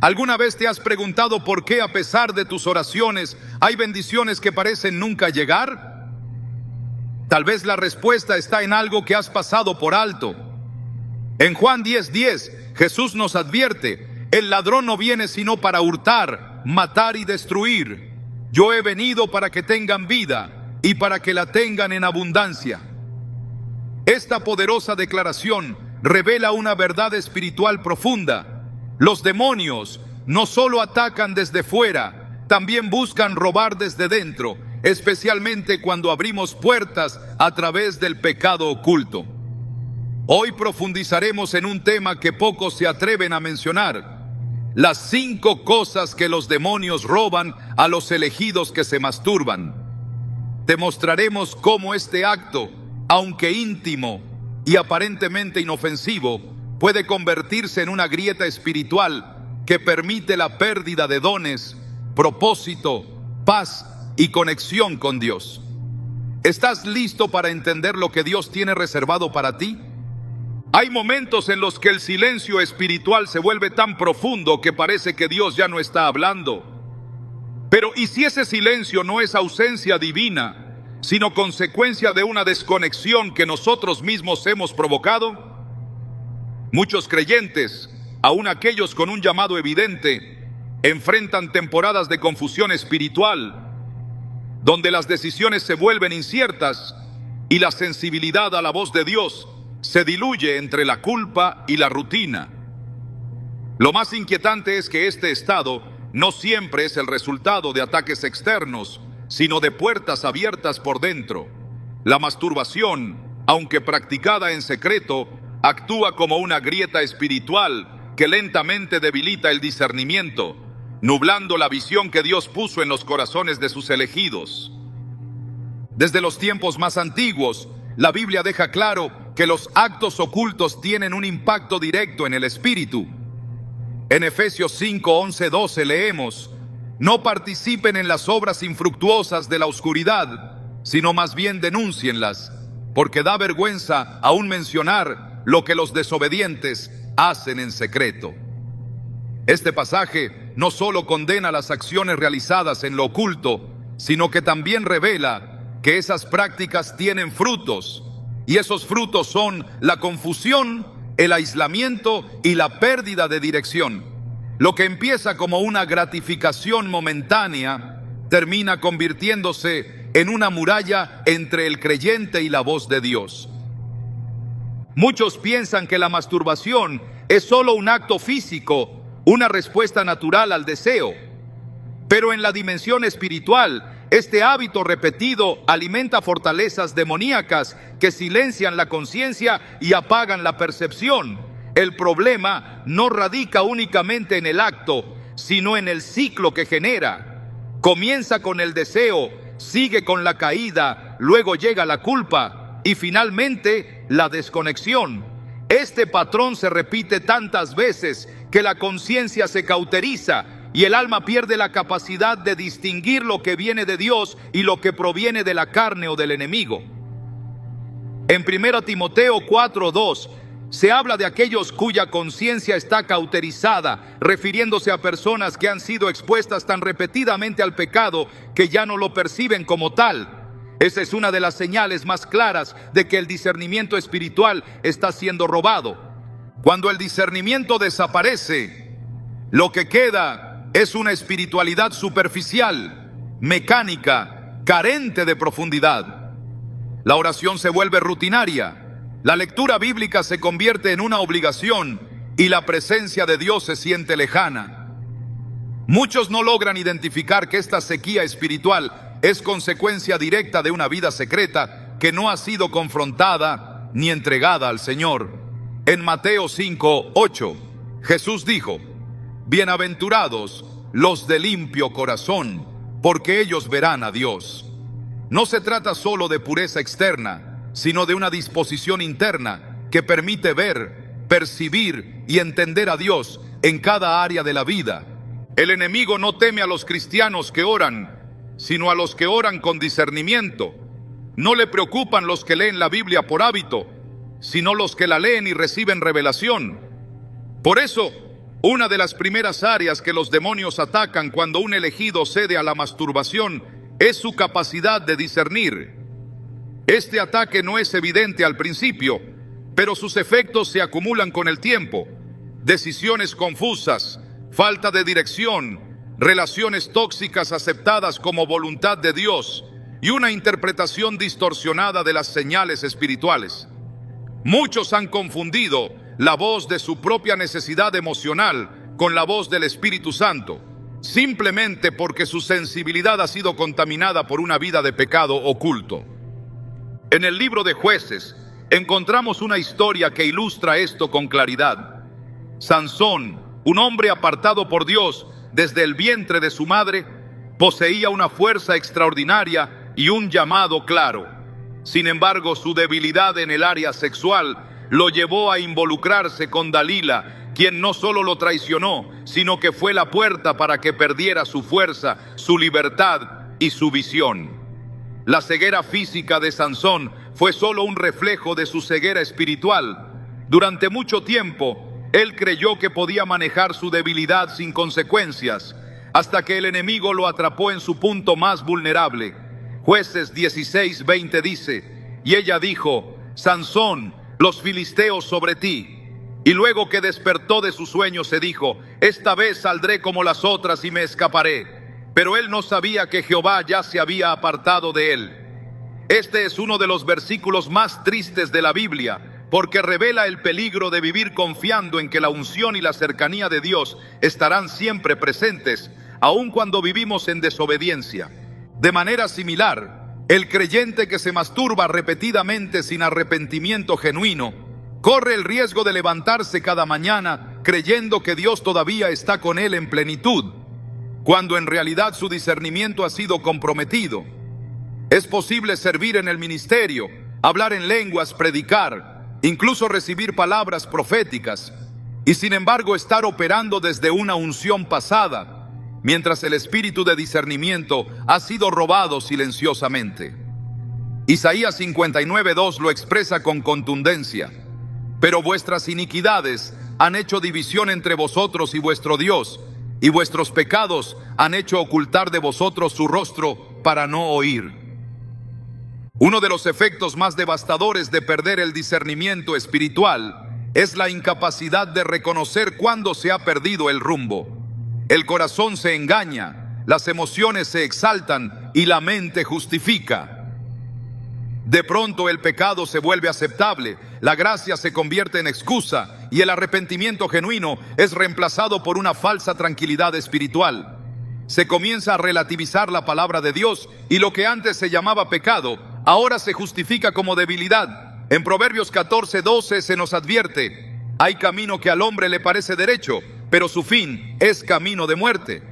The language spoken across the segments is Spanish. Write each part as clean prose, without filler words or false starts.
¿Alguna vez te has preguntado por qué, a pesar de tus oraciones, hay bendiciones que parecen nunca llegar? Tal vez la respuesta está en algo que has pasado por alto. En Juan 10:10, Jesús nos advierte: el ladrón no viene sino para hurtar, matar y destruir. Yo he venido para que tengan vida y para que la tengan en abundancia. Esta poderosa declaración revela una verdad espiritual profunda. Los demonios no solo atacan desde fuera, también buscan robar desde dentro, especialmente cuando abrimos puertas a través del pecado oculto. Hoy profundizaremos en un tema que pocos se atreven a mencionar: las 5 cosas que los demonios roban a los elegidos que se masturban. Te mostraremos cómo este acto, aunque íntimo y aparentemente inofensivo, puede convertirse en una grieta espiritual que permite la pérdida de dones, propósito, paz y conexión con Dios. ¿Estás listo para entender lo que Dios tiene reservado para ti? Hay momentos en los que el silencio espiritual se vuelve tan profundo que parece que Dios ya no está hablando. Pero ¿y si ese silencio no es ausencia divina, sino consecuencia de una desconexión que nosotros mismos hemos provocado? Muchos creyentes, aun aquellos con un llamado evidente, enfrentan temporadas de confusión espiritual, donde las decisiones se vuelven inciertas y la sensibilidad a la voz de Dios se diluye entre la culpa y la rutina. Lo más inquietante es que este estado no siempre es el resultado de ataques externos, sino de puertas abiertas por dentro. La masturbación, aunque practicada en secreto, actúa como una grieta espiritual que lentamente debilita el discernimiento, nublando la visión que Dios puso en los corazones de sus elegidos. Desde los tiempos más antiguos, la Biblia deja claro que los actos ocultos tienen un impacto directo en el espíritu. En Efesios 5:11-12 leemos: no participen en las obras infructuosas de la oscuridad, sino más bien denúncienlas, porque da vergüenza aún mencionar lo que los desobedientes hacen en secreto. Este pasaje no solo condena las acciones realizadas en lo oculto, sino que también revela que esas prácticas tienen frutos, y esos frutos son la confusión, el aislamiento y la pérdida de dirección. Lo que empieza como una gratificación momentánea termina convirtiéndose en una muralla entre el creyente y la voz de Dios. Muchos piensan que la masturbación es solo un acto físico, una respuesta natural al deseo. Pero en la dimensión espiritual, este hábito repetido alimenta fortalezas demoníacas que silencian la conciencia y apagan la percepción. El problema no radica únicamente en el acto, sino en el ciclo que genera. Comienza con el deseo, sigue con la caída, luego llega la culpa y finalmente la desconexión. Este patrón se repite tantas veces que la conciencia se cauteriza y el alma pierde la capacidad de distinguir lo que viene de Dios y lo que proviene de la carne o del enemigo. En 1 Timoteo 4:2 se habla de aquellos cuya conciencia está cauterizada, refiriéndose a personas que han sido expuestas tan repetidamente al pecado que ya no lo perciben como tal. Esa es una de las señales más claras de que el discernimiento espiritual está siendo robado. Cuando el discernimiento desaparece, lo que queda es una espiritualidad superficial, mecánica, carente de profundidad. La oración se vuelve rutinaria, la lectura bíblica se convierte en una obligación y la presencia de Dios se siente lejana. Muchos no logran identificar que esta sequía espiritual es consecuencia directa de una vida secreta que no ha sido confrontada ni entregada al Señor. En Mateo 5:8, Jesús dijo: bienaventurados los de limpio corazón, porque ellos verán a Dios. No se trata solo de pureza externa, sino de una disposición interna que permite ver, percibir y entender a Dios en cada área de la vida. El enemigo no teme a los cristianos que oran, sino a los que oran con discernimiento. No le preocupan los que leen la Biblia por hábito, sino los que la leen y reciben revelación. Por eso, Una de las primeras áreas que los demonios atacan cuando un elegido cede a la masturbación es su capacidad de discernir. Este ataque no es evidente al principio, pero sus efectos se acumulan con el tiempo. Decisiones confusas, falta de dirección, relaciones tóxicas aceptadas como voluntad de Dios y una interpretación distorsionada de las señales espirituales. Muchos han confundido la voz de su propia necesidad emocional con la voz del Espíritu Santo, simplemente porque su sensibilidad ha sido contaminada por una vida de pecado oculto. En el libro de Jueces encontramos una historia que ilustra esto con claridad. Sansón, un hombre apartado por Dios desde el vientre de su madre, poseía una fuerza extraordinaria y un llamado claro. Sin embargo, su debilidad en el área sexual lo llevó a involucrarse con Dalila, quien no solo lo traicionó, sino que fue la puerta para que perdiera su fuerza, su libertad y su visión. La ceguera física de Sansón fue solo un reflejo de su ceguera espiritual. Durante mucho tiempo, él creyó que podía manejar su debilidad sin consecuencias, hasta que el enemigo lo atrapó en su punto más vulnerable. Jueces 16:20 dice: y ella dijo: Sansón, los filisteos sobre ti. Y luego que despertó de su sueño se dijo: esta vez saldré como las otras y me escaparé. Pero él no sabía que Jehová ya se había apartado de él. Este es uno de los versículos más tristes de la Biblia, porque revela el peligro de vivir confiando en que la unción y la cercanía de Dios estarán siempre presentes, aun cuando vivimos en desobediencia. De manera similar, el creyente que se masturba repetidamente sin arrepentimiento genuino, corre el riesgo de levantarse cada mañana creyendo que Dios todavía está con él en plenitud, cuando en realidad su discernimiento ha sido comprometido. Es posible servir en el ministerio, hablar en lenguas, predicar, incluso recibir palabras proféticas, y sin embargo estar operando desde una unción pasada, mientras el espíritu de discernimiento ha sido robado silenciosamente. Isaías 59:2 lo expresa con contundencia: pero vuestras iniquidades han hecho división entre vosotros y vuestro Dios, y vuestros pecados han hecho ocultar de vosotros su rostro para no oír. Uno de los efectos más devastadores de perder el discernimiento espiritual es la incapacidad de reconocer cuándo se ha perdido el rumbo. El corazón se engaña, las emociones se exaltan y la mente justifica. De pronto el pecado se vuelve aceptable, la gracia se convierte en excusa y el arrepentimiento genuino es reemplazado por una falsa tranquilidad espiritual. Se comienza a relativizar la palabra de Dios y lo que antes se llamaba pecado, ahora se justifica como debilidad. En Proverbios 14:12 se nos advierte: hay camino que al hombre le parece derecho, pero su fin es camino de muerte.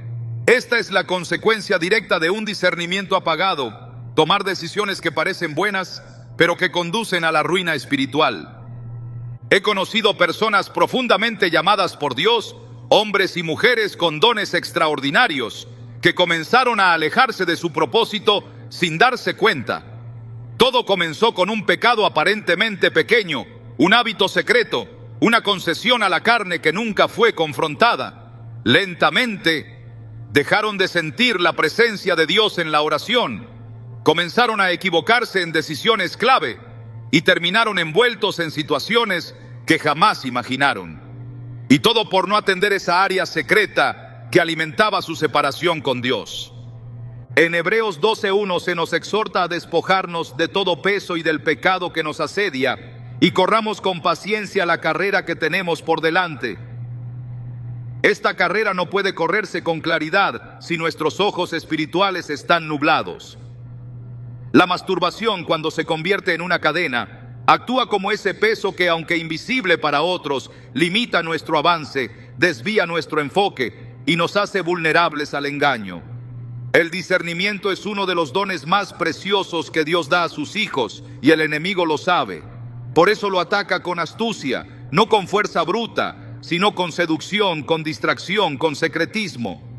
Esta es la consecuencia directa de un discernimiento apagado. Tomar decisiones que parecen buenas, pero que conducen a la ruina espiritual. He conocido personas profundamente llamadas por Dios, hombres y mujeres con dones extraordinarios, que comenzaron a alejarse de su propósito sin darse cuenta. Todo comenzó con un pecado aparentemente pequeño, un hábito secreto, una concesión a la carne que nunca fue confrontada. Lentamente, dejaron de sentir la presencia de Dios en la oración. Comenzaron a equivocarse en decisiones clave y terminaron envueltos en situaciones que jamás imaginaron. Y todo por no atender esa área secreta que alimentaba su separación con Dios. En Hebreos 12:1 se nos exhorta a despojarnos de todo peso y del pecado que nos asedia y corramos con paciencia la carrera que tenemos por delante. Esta carrera no puede correrse con claridad si nuestros ojos espirituales están nublados. La masturbación, cuando se convierte en una cadena, actúa como ese peso que, aunque invisible para otros, limita nuestro avance, desvía nuestro enfoque y nos hace vulnerables al engaño. El discernimiento es uno de los dones más preciosos que Dios da a sus hijos, y el enemigo lo sabe. Por eso lo ataca con astucia, no con fuerza bruta, sino con seducción, con distracción, con secretismo.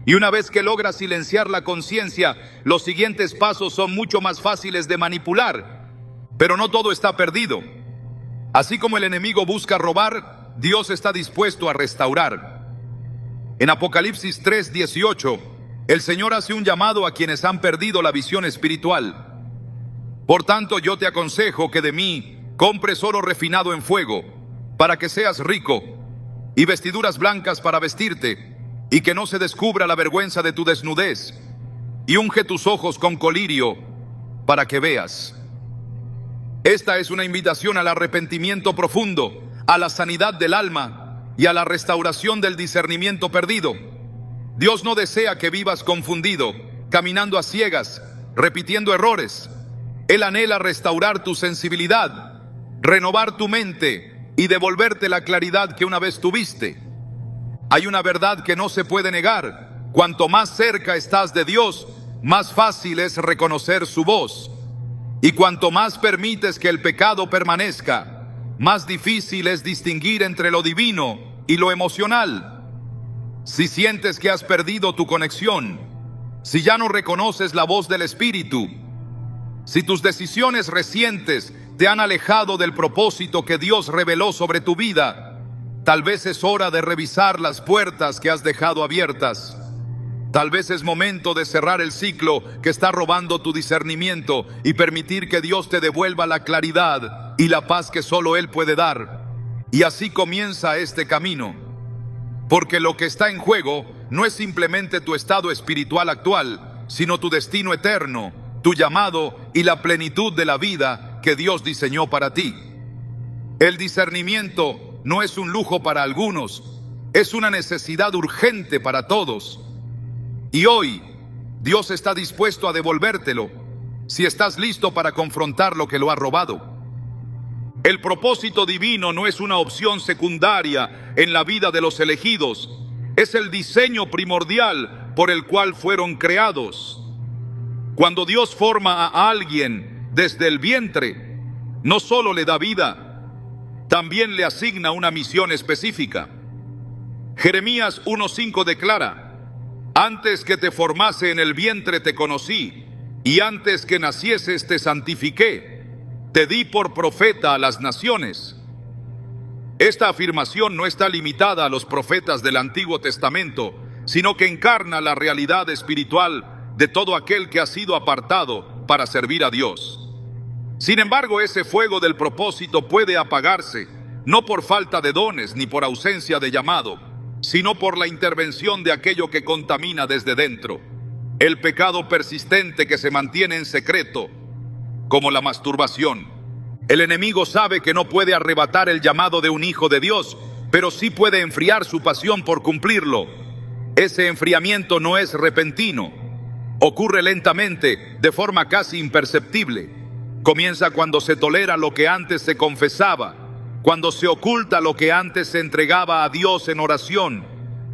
Y una vez que logra silenciar la conciencia, los siguientes pasos son mucho más fáciles de manipular. Pero no todo está perdido. Así como el enemigo busca robar, Dios está dispuesto a restaurar. En Apocalipsis 3:18, el Señor hace un llamado a quienes han perdido la visión espiritual. Por tanto, yo te aconsejo que de mí compres oro refinado en fuego, para que seas rico, y vestiduras blancas para vestirte, y que no se descubra la vergüenza de tu desnudez, y unge tus ojos con colirio, para que veas. Esta es una invitación al arrepentimiento profundo, a la sanidad del alma y a la restauración del discernimiento perdido. Dios no desea que vivas confundido, caminando a ciegas, repitiendo errores. Él anhela restaurar tu sensibilidad, renovar tu mente y devolverte la claridad que una vez tuviste. Hay una verdad que no se puede negar: cuanto más cerca estás de Dios, más fácil es reconocer su voz. Y cuanto más permites que el pecado permanezca, más difícil es distinguir entre lo divino y lo emocional. Si sientes que has perdido tu conexión, si ya no reconoces la voz del Espíritu, si tus decisiones recientes te han alejado del propósito que Dios reveló sobre tu vida, tal vez es hora de revisar las puertas que has dejado abiertas. Tal vez es momento de cerrar el ciclo que está robando tu discernimiento y permitir que Dios te devuelva la claridad y la paz que solo Él puede dar. Y así comienza este camino. Porque lo que está en juego no es simplemente tu estado espiritual actual, sino tu destino eterno, tu llamado y la plenitud de la vida que Dios diseñó para ti. El discernimiento no es un lujo para algunos, es una necesidad urgente para todos. Y hoy, Dios está dispuesto a devolvértelo, si estás listo para confrontar lo que lo ha robado. El propósito divino no es una opción secundaria en la vida de los elegidos, es el diseño primordial por el cual fueron creados. Cuando Dios forma a alguien desde el vientre, no solo le da vida, también le asigna una misión específica. Jeremías 1:5 declara: antes que te formase en el vientre te conocí, y antes que nacieses te santifiqué, te di por profeta a las naciones. Esta afirmación no está limitada a los profetas del Antiguo Testamento, sino que encarna la realidad espiritual de todo aquel que ha sido apartado para servir a Dios. Sin embargo, ese fuego del propósito puede apagarse, no por falta de dones ni por ausencia de llamado, sino por la intervención de aquello que contamina desde dentro, el pecado persistente que se mantiene en secreto, como la masturbación. El enemigo sabe que no puede arrebatar el llamado de un hijo de Dios, pero sí puede enfriar su pasión por cumplirlo. Ese enfriamiento no es repentino, ocurre lentamente, de forma casi imperceptible. Comienza cuando se tolera lo que antes se confesaba, cuando se oculta lo que antes se entregaba a Dios en oración,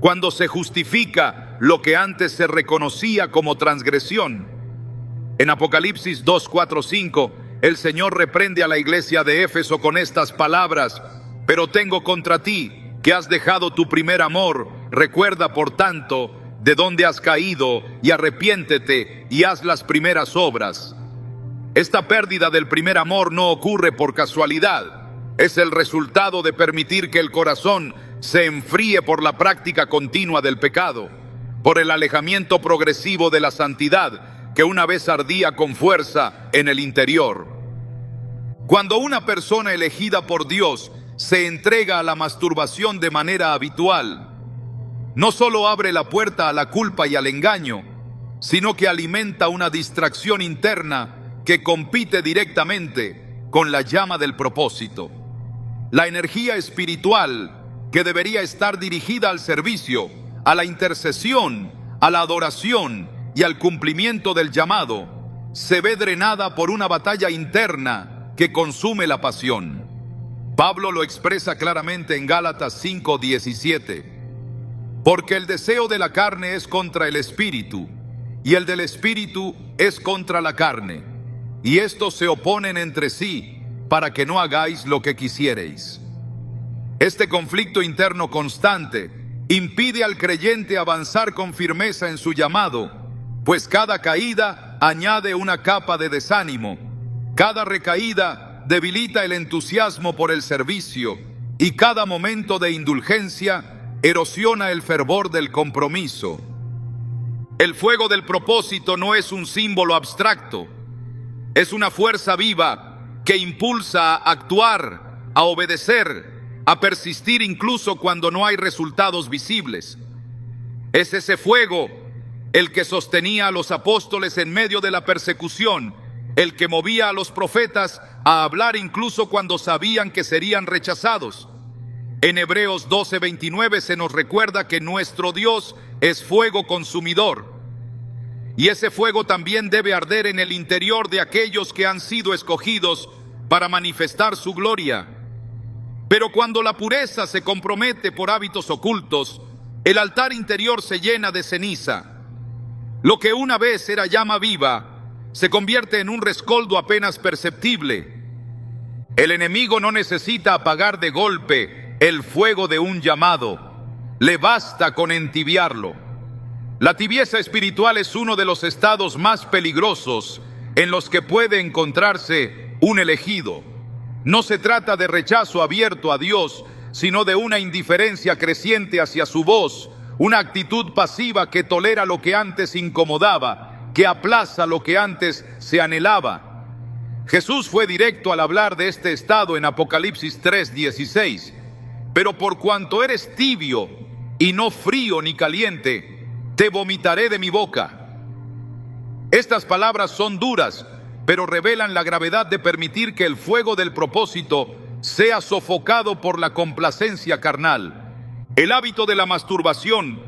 cuando se justifica lo que antes se reconocía como transgresión. En Apocalipsis 2:4-5, el Señor reprende a la iglesia de Éfeso con estas palabras: pero tengo contra ti que has dejado tu primer amor. Recuerda, por tanto, de dónde has caído y arrepiéntete y haz las primeras obras. Esta pérdida del primer amor no ocurre por casualidad. Es el resultado de permitir que el corazón se enfríe por la práctica continua del pecado, por el alejamiento progresivo de la santidad que una vez ardía con fuerza en el interior. Cuando una persona elegida por Dios se entrega a la masturbación de manera habitual, no solo abre la puerta a la culpa y al engaño, sino que alimenta una distracción interna que compite directamente con la llama del propósito. La energía espiritual que debería estar dirigida al servicio, a la intercesión, a la adoración y al cumplimiento del llamado, se ve drenada por una batalla interna que consume la pasión. Pablo lo expresa claramente en Gálatas 5:17. Porque el deseo de la carne es contra el espíritu, y el del espíritu es contra la carne, y estos se oponen entre sí, para que no hagáis lo que quisiereis. Este conflicto interno constante impide al creyente avanzar con firmeza en su llamado, pues cada caída añade una capa de desánimo. Cada recaída debilita el entusiasmo por el servicio, y cada momento de indulgencia erosiona el fervor del compromiso. El fuego del propósito no es un símbolo abstracto, es una fuerza viva que impulsa a actuar, a obedecer, a persistir incluso cuando no hay resultados visibles. Es ese fuego el que sostenía a los apóstoles en medio de la persecución, el que movía a los profetas a hablar incluso cuando sabían que serían rechazados. En Hebreos 12:29 se nos recuerda que nuestro Dios es fuego consumidor. Y ese fuego también debe arder en el interior de aquellos que han sido escogidos para manifestar su gloria. Pero cuando la pureza se compromete por hábitos ocultos, el altar interior se llena de ceniza. Lo que una vez era llama viva, se convierte en un rescoldo apenas perceptible. El enemigo no necesita apagar de golpe el fuego de un llamado, le basta con entibiarlo. La tibieza espiritual es uno de los estados más peligrosos en los que puede encontrarse un elegido. No se trata de rechazo abierto a Dios, sino de una indiferencia creciente hacia su voz, una actitud pasiva que tolera lo que antes incomodaba, que aplaza lo que antes se anhelaba. Jesús fue directo al hablar de este estado en Apocalipsis 3:16. Pero por cuanto eres tibio y no frío ni caliente, te vomitaré de mi boca. Estas palabras son duras, pero revelan la gravedad de permitir que el fuego del propósito sea sofocado por la complacencia carnal. El hábito de la masturbación,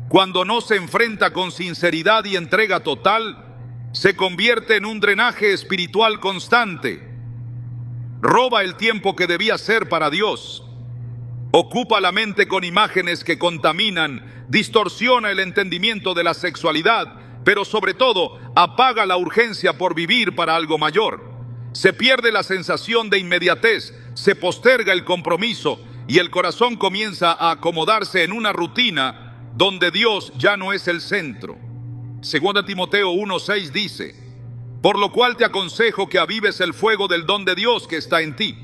cuando no se enfrenta con sinceridad y entrega total, se convierte en un drenaje espiritual constante. Roba el tiempo que debía ser para Dios. Ocupa la mente con imágenes que contaminan, distorsiona el entendimiento de la sexualidad, pero sobre todo apaga la urgencia por vivir para algo mayor. Se pierde la sensación de inmediatez, se posterga el compromiso y el corazón comienza a acomodarse en una rutina donde Dios ya no es el centro. 2 Timoteo 1:6 dice: por lo cual te aconsejo que avives el fuego del don de Dios que está en ti.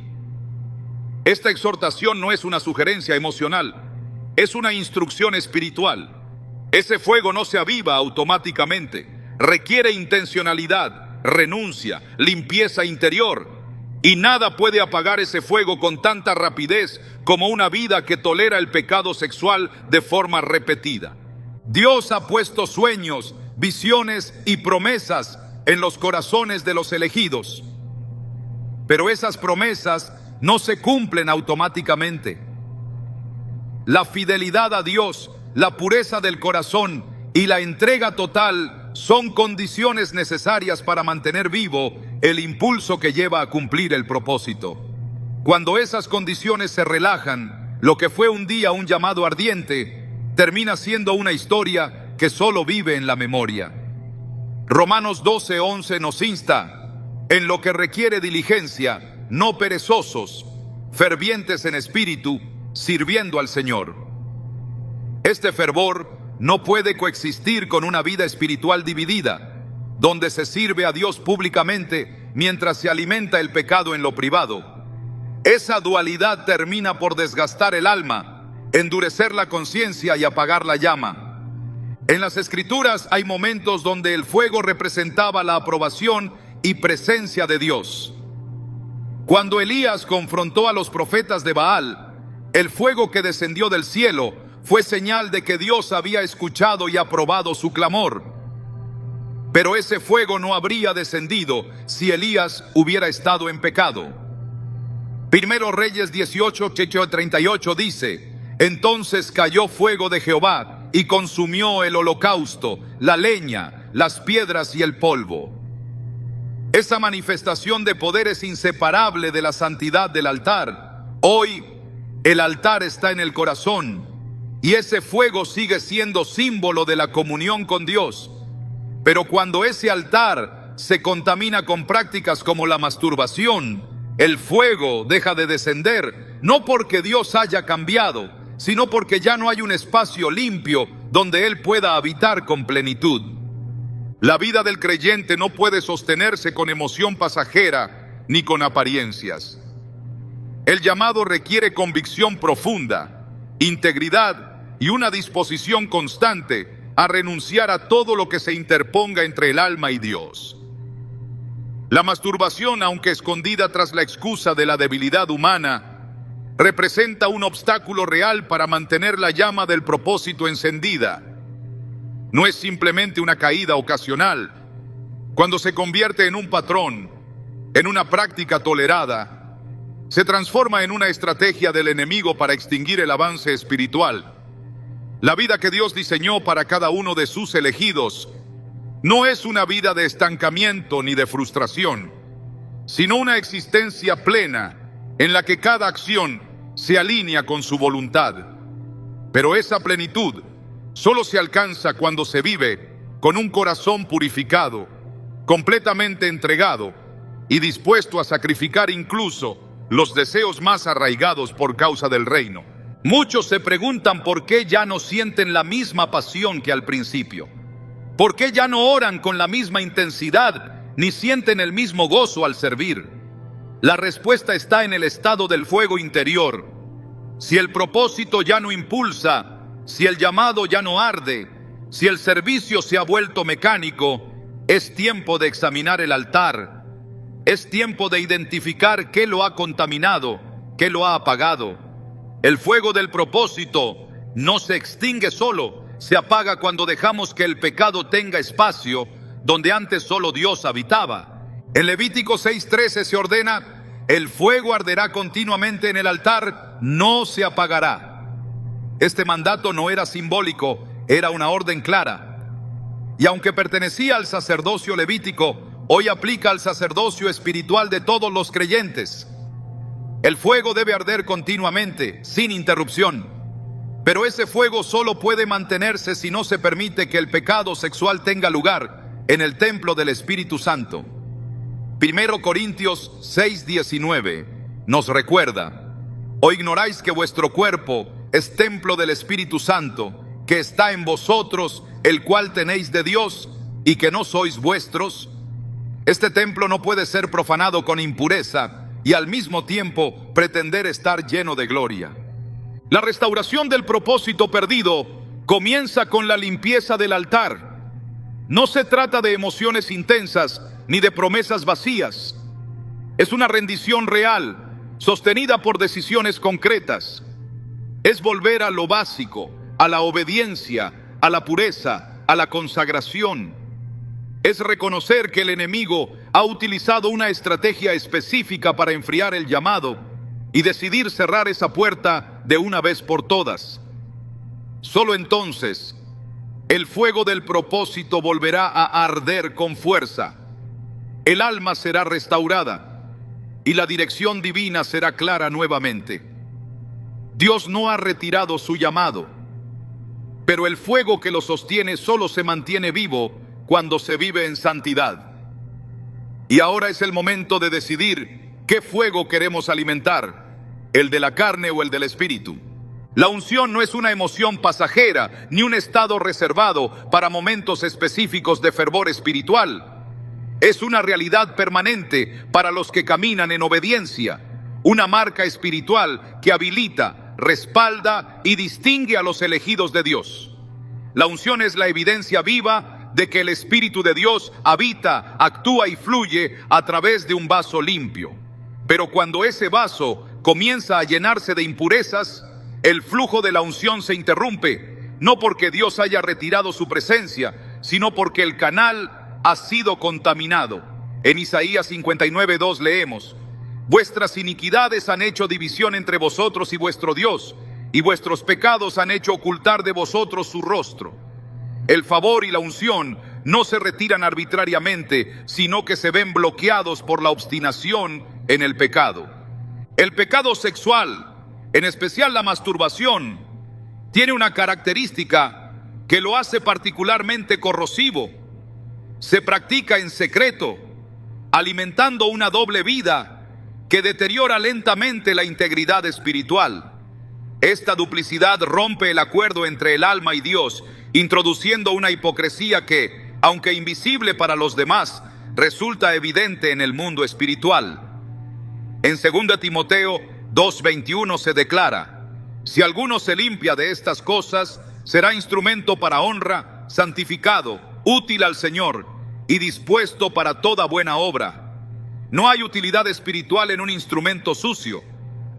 Esta exhortación no es una sugerencia emocional, es una instrucción espiritual. Ese fuego no se aviva automáticamente, requiere intencionalidad, renuncia, limpieza interior, y nada puede apagar ese fuego con tanta rapidez como una vida que tolera el pecado sexual de forma repetida. Dios ha puesto sueños, visiones y promesas en los corazones de los elegidos, pero esas promesas no se cumplen automáticamente. La fidelidad a Dios, la pureza del corazón y la entrega total son condiciones necesarias para mantener vivo el impulso que lleva a cumplir el propósito. Cuando esas condiciones se relajan, lo que fue un día un llamado ardiente termina siendo una historia que solo vive en la memoria. Romanos 12:11 nos insta: en lo que requiere diligencia, no perezosos, fervientes en espíritu, sirviendo al Señor. Este fervor no puede coexistir con una vida espiritual dividida, donde se sirve a Dios públicamente mientras se alimenta el pecado en lo privado. Esa dualidad termina por desgastar el alma, endurecer la conciencia y apagar la llama. En las Escrituras hay momentos donde el fuego representaba la aprobación y presencia de Dios. Cuando Elías confrontó a los profetas de Baal, el fuego que descendió del cielo fue señal de que Dios había escuchado y aprobado su clamor. Pero ese fuego no habría descendido si Elías hubiera estado en pecado. Primero Reyes 18:38 dice: entonces cayó fuego de Jehová y consumió el holocausto, la leña, las piedras y el polvo. Esa manifestación de poder es inseparable de la santidad del altar. Hoy el altar está en el corazón y ese fuego sigue siendo símbolo de la comunión con Dios. Pero cuando ese altar se contamina con prácticas como la masturbación, el fuego deja de descender, no porque Dios haya cambiado, sino porque ya no hay un espacio limpio donde Él pueda habitar con plenitud. La vida del creyente no puede sostenerse con emoción pasajera ni con apariencias. El llamado requiere convicción profunda, integridad y una disposición constante a renunciar a todo lo que se interponga entre el alma y Dios. La masturbación, aunque escondida tras la excusa de la debilidad humana, representa un obstáculo real para mantener la llama del propósito encendida. No es simplemente una caída ocasional. Cuando se convierte en un patrón, en una práctica tolerada, se transforma en una estrategia del enemigo para extinguir el avance espiritual. La vida que Dios diseñó para cada uno de sus elegidos no es una vida de estancamiento ni de frustración, sino una existencia plena en la que cada acción se alinea con su voluntad. Pero esa plenitud solo se alcanza cuando se vive con un corazón purificado, completamente entregado y dispuesto a sacrificar incluso los deseos más arraigados por causa del reino. Muchos se preguntan por qué ya no sienten la misma pasión que al principio. ¿Por qué ya no oran con la misma intensidad ni sienten el mismo gozo al servir? La respuesta está en el estado del fuego interior. Si el propósito ya no impulsa, si el llamado ya no arde, si el servicio se ha vuelto mecánico, es tiempo de examinar el altar. Es tiempo de identificar qué lo ha contaminado, qué lo ha apagado. El fuego del propósito no se extingue solo, se apaga cuando dejamos que el pecado tenga espacio donde antes solo Dios habitaba. En Levítico 6:13 se ordena: el fuego arderá continuamente en el altar, no se apagará. Este mandato no era simbólico, era una orden clara. Y aunque pertenecía al sacerdocio levítico, hoy aplica al sacerdocio espiritual de todos los creyentes. El fuego debe arder continuamente, sin interrupción. Pero ese fuego solo puede mantenerse si no se permite que el pecado sexual tenga lugar en el templo del Espíritu Santo. 1 Corintios 6:19 nos recuerda: ¿o ignoráis que vuestro cuerpo es templo del Espíritu Santo, que está en vosotros, el cual tenéis de Dios, y que no sois vuestros? Este templo no puede ser profanado con impureza y al mismo tiempo pretender estar lleno de gloria. La restauración del propósito perdido comienza con la limpieza del altar. No se trata de emociones intensas ni de promesas vacías. Es una rendición real, sostenida por decisiones concretas. Es volver a lo básico, a la obediencia, a la pureza, a la consagración. Es reconocer que el enemigo ha utilizado una estrategia específica para enfriar el llamado y decidir cerrar esa puerta de una vez por todas. Solo entonces el fuego del propósito volverá a arder con fuerza. El alma será restaurada y la dirección divina será clara nuevamente. Dios no ha retirado su llamado, pero el fuego que lo sostiene solo se mantiene vivo cuando se vive en santidad. Y ahora es el momento de decidir qué fuego queremos alimentar, el de la carne o el del espíritu. La unción no es una emoción pasajera ni un estado reservado para momentos específicos de fervor espiritual. Es una realidad permanente para los que caminan en obediencia, una marca espiritual que habilita, respalda y distingue a los elegidos de Dios. La unción es la evidencia viva de que el Espíritu de Dios habita, actúa y fluye a través de un vaso limpio. Pero cuando ese vaso comienza a llenarse de impurezas, el flujo de la unción se interrumpe, no porque Dios haya retirado su presencia, sino porque el canal ha sido contaminado. En Isaías 59:2 leemos: vuestras iniquidades han hecho división entre vosotros y vuestro Dios, y vuestros pecados han hecho ocultar de vosotros su rostro. El favor y la unción no se retiran arbitrariamente, sino que se ven bloqueados por la obstinación en el pecado. El pecado sexual, en especial la masturbación, tiene una característica que lo hace particularmente corrosivo. Se practica en secreto, alimentando una doble vida que deteriora lentamente la integridad espiritual. Esta duplicidad rompe el acuerdo entre el alma y Dios, introduciendo una hipocresía que, aunque invisible para los demás, resulta evidente en el mundo espiritual. En 2 Timoteo 2:21 se declara: Si alguno se limpia de estas cosas, será instrumento para honra, santificado, útil al Señor y dispuesto para toda buena obra. No hay utilidad espiritual en un instrumento sucio,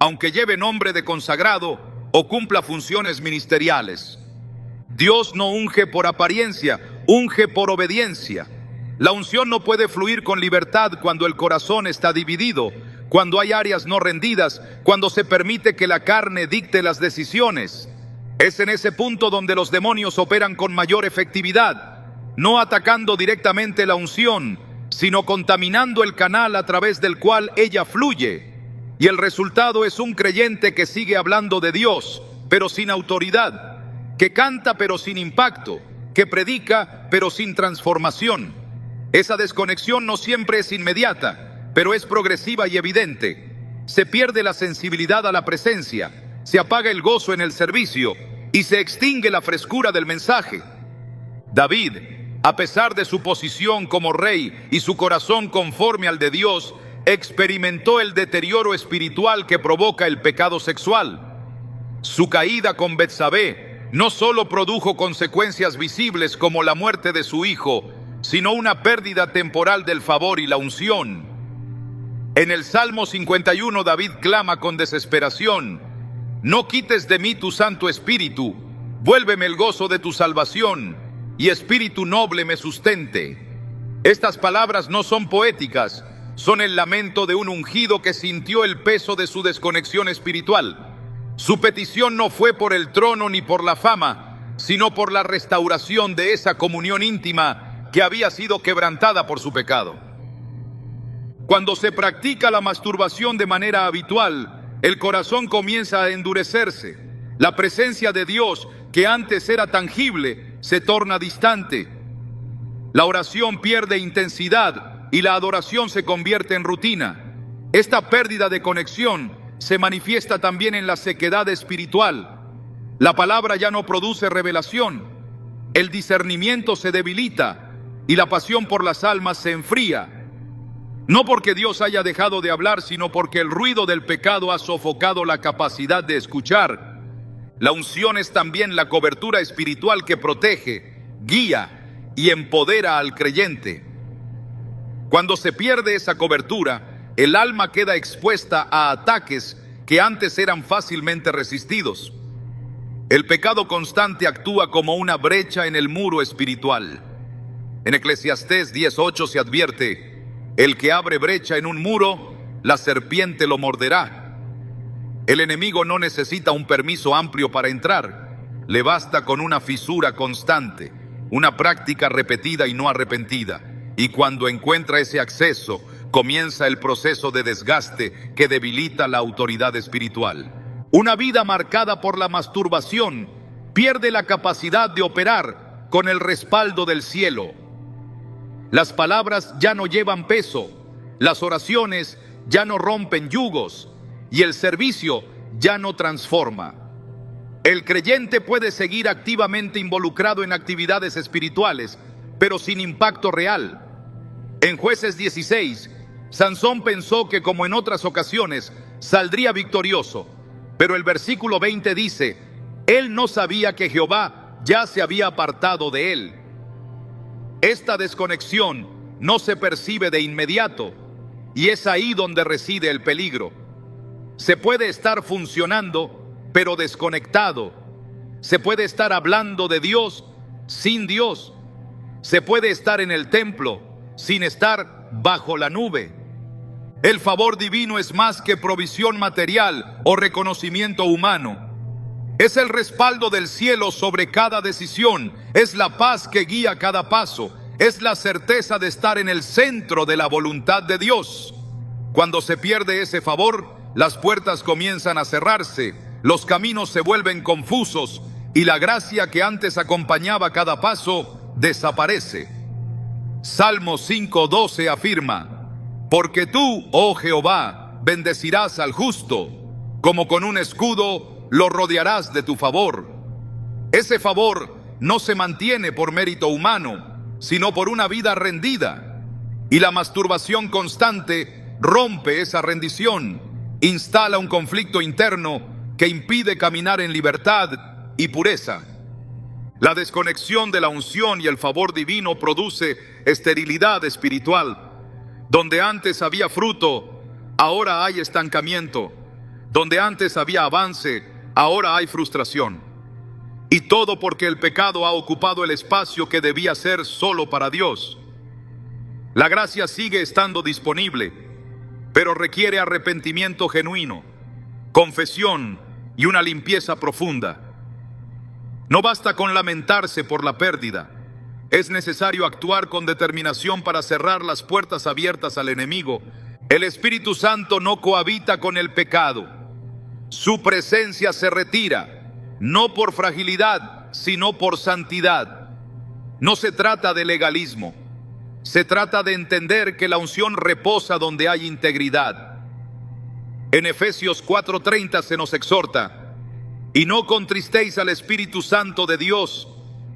aunque lleve nombre de consagrado o cumpla funciones ministeriales. Dios no unge por apariencia, unge por obediencia. La unción no puede fluir con libertad cuando el corazón está dividido, cuando hay áreas no rendidas, cuando se permite que la carne dicte las decisiones. Es en ese punto donde los demonios operan con mayor efectividad, no atacando directamente la unción, sino contaminando el canal a través del cual ella fluye. Y el resultado es un creyente que sigue hablando de Dios, pero sin autoridad, que canta pero sin impacto, que predica pero sin transformación. Esa desconexión no siempre es inmediata, pero es progresiva y evidente. Se pierde la sensibilidad a la presencia, se apaga el gozo en el servicio y se extingue la frescura del mensaje. David, a pesar de su posición como rey y su corazón conforme al de Dios, experimentó el deterioro espiritual que provoca el pecado sexual. Su caída con Betsabé no solo produjo consecuencias visibles como la muerte de su hijo, sino una pérdida temporal del favor y la unción. En el Salmo 51, David clama con desesperación: no quites de mí tu Santo Espíritu, vuélveme el gozo de tu salvación, y espíritu noble me sustente. Estas palabras no son poéticas, son el lamento de un ungido que sintió el peso de su desconexión espiritual. Su petición no fue por el trono ni por la fama, sino por la restauración de esa comunión íntima que había sido quebrantada por su pecado. Cuando se practica la masturbación de manera habitual, el corazón comienza a endurecerse. La presencia de Dios, que antes era tangible, se torna distante. La oración pierde intensidad y la adoración se convierte en rutina. Esta pérdida de conexión se manifiesta también en la sequedad espiritual. La palabra ya no produce revelación, el discernimiento se debilita y la pasión por las almas se enfría. No porque Dios haya dejado de hablar, sino porque el ruido del pecado ha sofocado la capacidad de escuchar. La unción es también la cobertura espiritual que protege, guía y empodera al creyente. Cuando se pierde esa cobertura, el alma queda expuesta a ataques que antes eran fácilmente resistidos. El pecado constante actúa como una brecha en el muro espiritual. En Eclesiastés 10:8 se advierte: el que abre brecha en un muro, la serpiente lo morderá. El enemigo no necesita un permiso amplio para entrar, le basta con una fisura constante, una práctica repetida y no arrepentida. Y cuando encuentra ese acceso, comienza el proceso de desgaste que debilita la autoridad espiritual. Una vida marcada por la masturbación pierde la capacidad de operar con el respaldo del cielo. Las palabras ya no llevan peso, las oraciones ya no rompen yugos y el servicio ya no transforma. El creyente puede seguir activamente involucrado en actividades espirituales, pero sin impacto real. En Jueces 16, Sansón pensó que, como en otras ocasiones, saldría victorioso, pero el versículo 20 dice: él no sabía que Jehová ya se había apartado de él. Esta desconexión no se percibe de inmediato, y es ahí donde reside el peligro. Se puede estar funcionando, pero desconectado. Se puede estar hablando de Dios sin Dios. Se puede estar en el templo sin estar bajo la nube. El favor divino es más que provisión material o reconocimiento humano. Es el respaldo del cielo sobre cada decisión, es la paz que guía cada paso, es la certeza de estar en el centro de la voluntad de Dios. Cuando se pierde ese favor, las puertas comienzan a cerrarse, los caminos se vuelven confusos y la gracia que antes acompañaba cada paso desaparece. Salmo 5:12 afirma: porque tú, oh Jehová, bendecirás al justo, como con un escudo lo rodearás de tu favor. Ese favor no se mantiene por mérito humano, sino por una vida rendida. Y la masturbación constante rompe esa rendición, instala un conflicto interno que impide caminar en libertad y pureza. La desconexión de la unción y el favor divino produce esterilidad espiritual. Donde antes había fruto, ahora hay estancamiento. Donde antes había avance, ahora hay frustración. Y todo porque el pecado ha ocupado el espacio que debía ser solo para Dios. La gracia sigue estando disponible, pero requiere arrepentimiento genuino, confesión y una limpieza profunda. No basta con lamentarse por la pérdida. Es necesario actuar con determinación para cerrar las puertas abiertas al enemigo. El Espíritu Santo no cohabita con el pecado. Su presencia se retira, no por fragilidad, sino por santidad. No se trata de legalismo. Se trata de entender que la unción reposa donde hay integridad. En Efesios 4:30 se nos exhorta: y no contristéis al Espíritu Santo de Dios,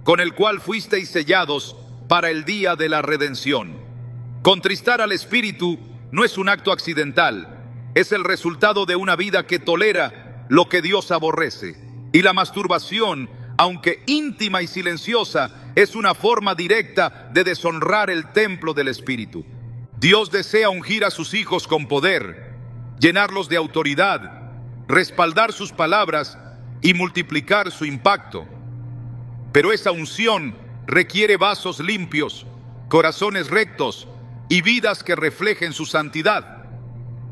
con el cual fuisteis sellados para el día de la redención. Contristar al Espíritu no es un acto accidental, es el resultado de una vida que tolera lo que Dios aborrece. Y la masturbación, aunque íntima y silenciosa, es una forma directa de deshonrar el templo del Espíritu. Dios desea ungir a sus hijos con poder, llenarlos de autoridad, respaldar sus palabras y multiplicar su impacto. Pero esa unción requiere vasos limpios, corazones rectos y vidas que reflejen su santidad.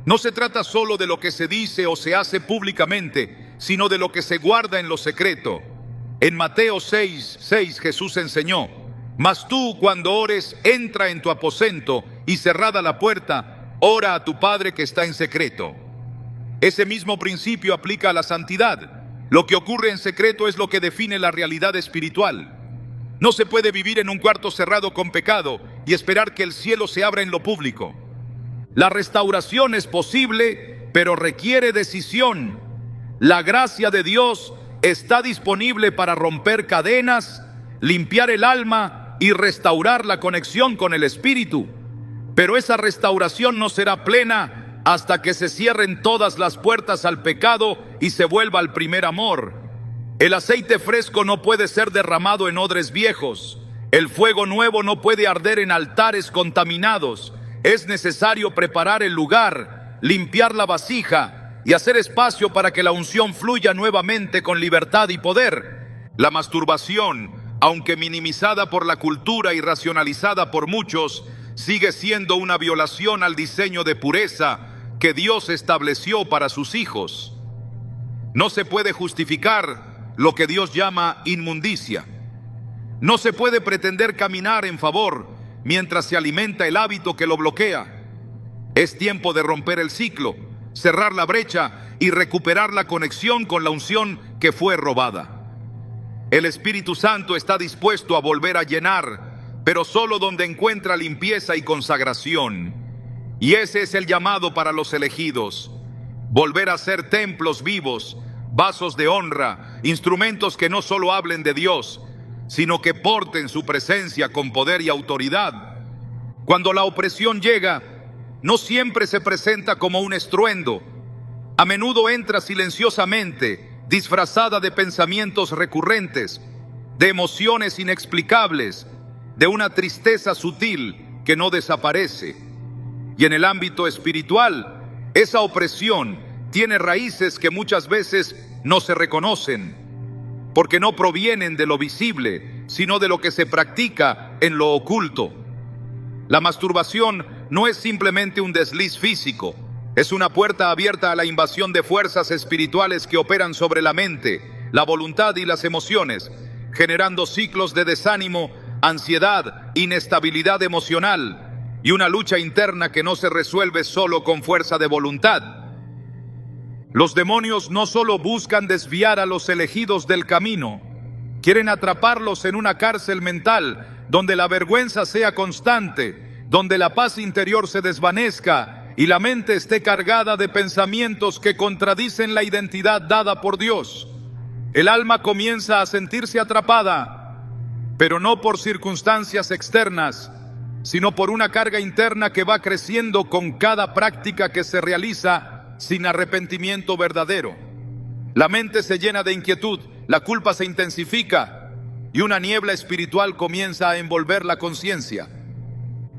No se trata solo de lo que se dice o se hace públicamente, sino de lo que se guarda en lo secreto. En Mateo 6:6 Jesús enseñó: mas tú, cuando ores, entra en tu aposento y cerrada la puerta, ora a tu Padre que está en secreto. Ese mismo principio aplica a la santidad. Lo que ocurre en secreto es lo que define la realidad espiritual. No se puede vivir en un cuarto cerrado con pecado y esperar que el cielo se abra en lo público. La restauración es posible, pero requiere decisión. La gracia de Dios está disponible para romper cadenas, limpiar el alma y restaurar la conexión con el Espíritu. Pero esa restauración no será plena hasta que se cierren todas las puertas al pecado y se vuelva al primer amor. El aceite fresco no puede ser derramado en odres viejos. El fuego nuevo no puede arder en altares contaminados. Es necesario preparar el lugar, limpiar la vasija y hacer espacio para que la unción fluya nuevamente con libertad y poder. La masturbación, aunque minimizada por la cultura y racionalizada por muchos, sigue siendo una violación al diseño de pureza que Dios estableció para sus hijos. No se puede justificar lo que Dios llama inmundicia. No se puede pretender caminar en favor mientras se alimenta el hábito que lo bloquea. Es tiempo de romper el ciclo, cerrar la brecha y recuperar la conexión con la unción que fue robada. El Espíritu Santo está dispuesto a volver a llenar, pero solo donde encuentra limpieza y consagración. Y ese es el llamado para los elegidos: volver a ser templos vivos, vasos de honra, instrumentos que no solo hablen de Dios, sino que porten su presencia con poder y autoridad. Cuando la opresión llega, no siempre se presenta como un estruendo. A menudo entra silenciosamente, disfrazada de pensamientos recurrentes, de emociones inexplicables, de una tristeza sutil que no desaparece. Y en el ámbito espiritual, esa opresión tiene raíces que muchas veces no se reconocen, porque no provienen de lo visible, sino de lo que se practica en lo oculto. La masturbación no es simplemente un desliz físico, es una puerta abierta a la invasión de fuerzas espirituales que operan sobre la mente, la voluntad y las emociones, generando ciclos de desánimo, ansiedad, inestabilidad emocional y una lucha interna que no se resuelve solo con fuerza de voluntad. Los demonios no solo buscan desviar a los elegidos del camino, quieren atraparlos en una cárcel mental donde la vergüenza sea constante, donde la paz interior se desvanezca y la mente esté cargada de pensamientos que contradicen la identidad dada por Dios. El alma comienza a sentirse atrapada, pero no por circunstancias externas, sino por una carga interna que va creciendo con cada práctica que se realiza sin arrepentimiento verdadero. La mente se llena de inquietud, la culpa se intensifica y una niebla espiritual comienza a envolver la conciencia.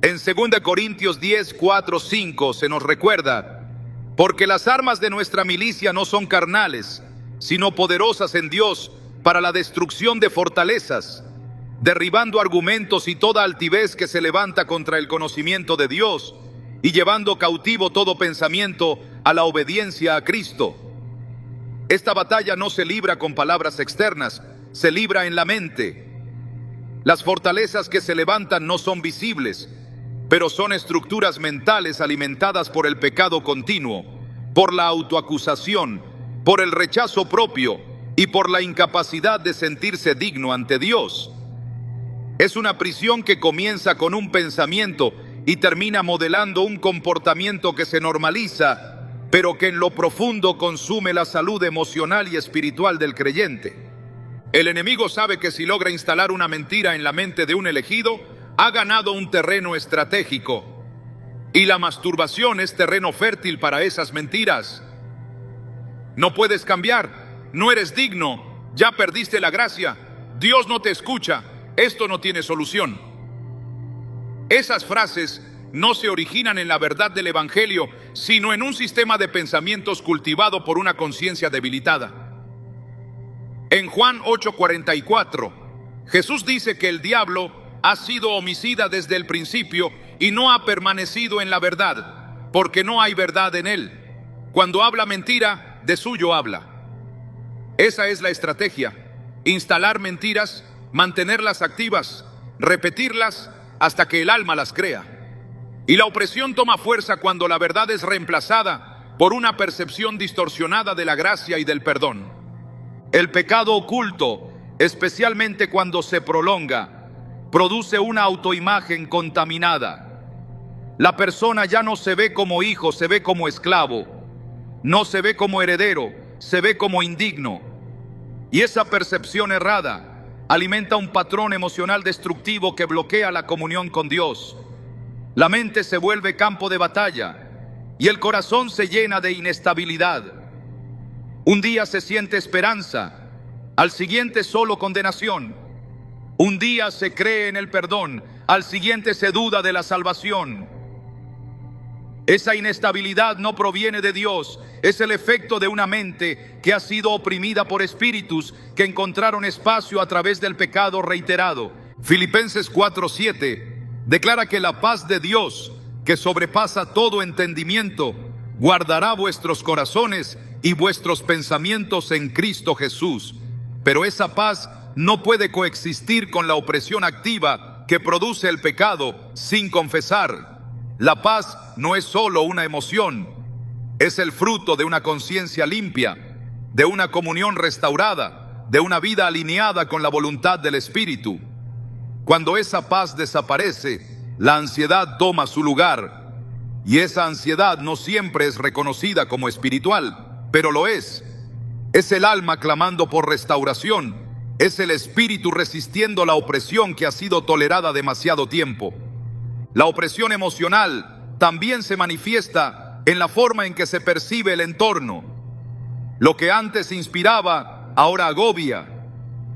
En 2 Corintios 10, 4, 5 se nos recuerda: porque las armas de nuestra milicia no son carnales, sino poderosas en Dios para la destrucción de fortalezas, derribando argumentos y toda altivez que se levanta contra el conocimiento de Dios, y llevando cautivo todo pensamiento a la obediencia a Cristo. Esta batalla no se libra con palabras externas, se libra en la mente. Las fortalezas que se levantan no son visibles, pero son estructuras mentales alimentadas por el pecado continuo, por la autoacusación, por el rechazo propio y por la incapacidad de sentirse digno ante Dios. Es una prisión que comienza con un pensamiento y termina modelando un comportamiento que se normaliza, pero que en lo profundo consume la salud emocional y espiritual del creyente. El enemigo sabe que si logra instalar una mentira en la mente de un elegido, ha ganado un terreno estratégico. Y la masturbación es terreno fértil para esas mentiras. No puedes cambiar, no eres digno, ya perdiste la gracia, Dios no te escucha, esto no tiene solución. Esas frases no se originan en la verdad del Evangelio, sino en un sistema de pensamientos cultivado por una conciencia debilitada. En Juan 8:44, Jesús dice que el diablo ha sido homicida desde el principio y no ha permanecido en la verdad, porque no hay verdad en él. Cuando habla mentira, de suyo habla. Esa es la estrategia: instalar mentiras, mantenerlas activas, repetirlas hasta que el alma las crea. Y la opresión toma fuerza cuando la verdad es reemplazada por una percepción distorsionada de la gracia y del perdón. El pecado oculto, especialmente cuando se prolonga, produce una autoimagen contaminada. La persona ya no se ve como hijo, se ve como esclavo. No se ve como heredero, se ve como indigno. Y esa percepción errada alimenta un patrón emocional destructivo que bloquea la comunión con Dios. La mente se vuelve campo de batalla y el corazón se llena de inestabilidad. Un día se siente esperanza, al siguiente solo condenación. Un día se cree en el perdón, al siguiente se duda de la salvación. Esa inestabilidad no proviene de Dios, es el efecto de una mente que ha sido oprimida por espíritus que encontraron espacio a través del pecado reiterado. Filipenses 4:7 declara que la paz de Dios, que sobrepasa todo entendimiento, guardará vuestros corazones y vuestros pensamientos en Cristo Jesús. Pero esa paz no puede coexistir con la opresión activa que produce el pecado sin confesar. La paz no es solo una emoción, es el fruto de una conciencia limpia, de una comunión restaurada, de una vida alineada con la voluntad del Espíritu. Cuando esa paz desaparece, la ansiedad toma su lugar, y esa ansiedad no siempre es reconocida como espiritual, pero lo es. Es el alma clamando por restauración, es el espíritu resistiendo la opresión que ha sido tolerada demasiado tiempo. La opresión emocional también se manifiesta en la forma en que se percibe el entorno. Lo que antes inspiraba, ahora agobia.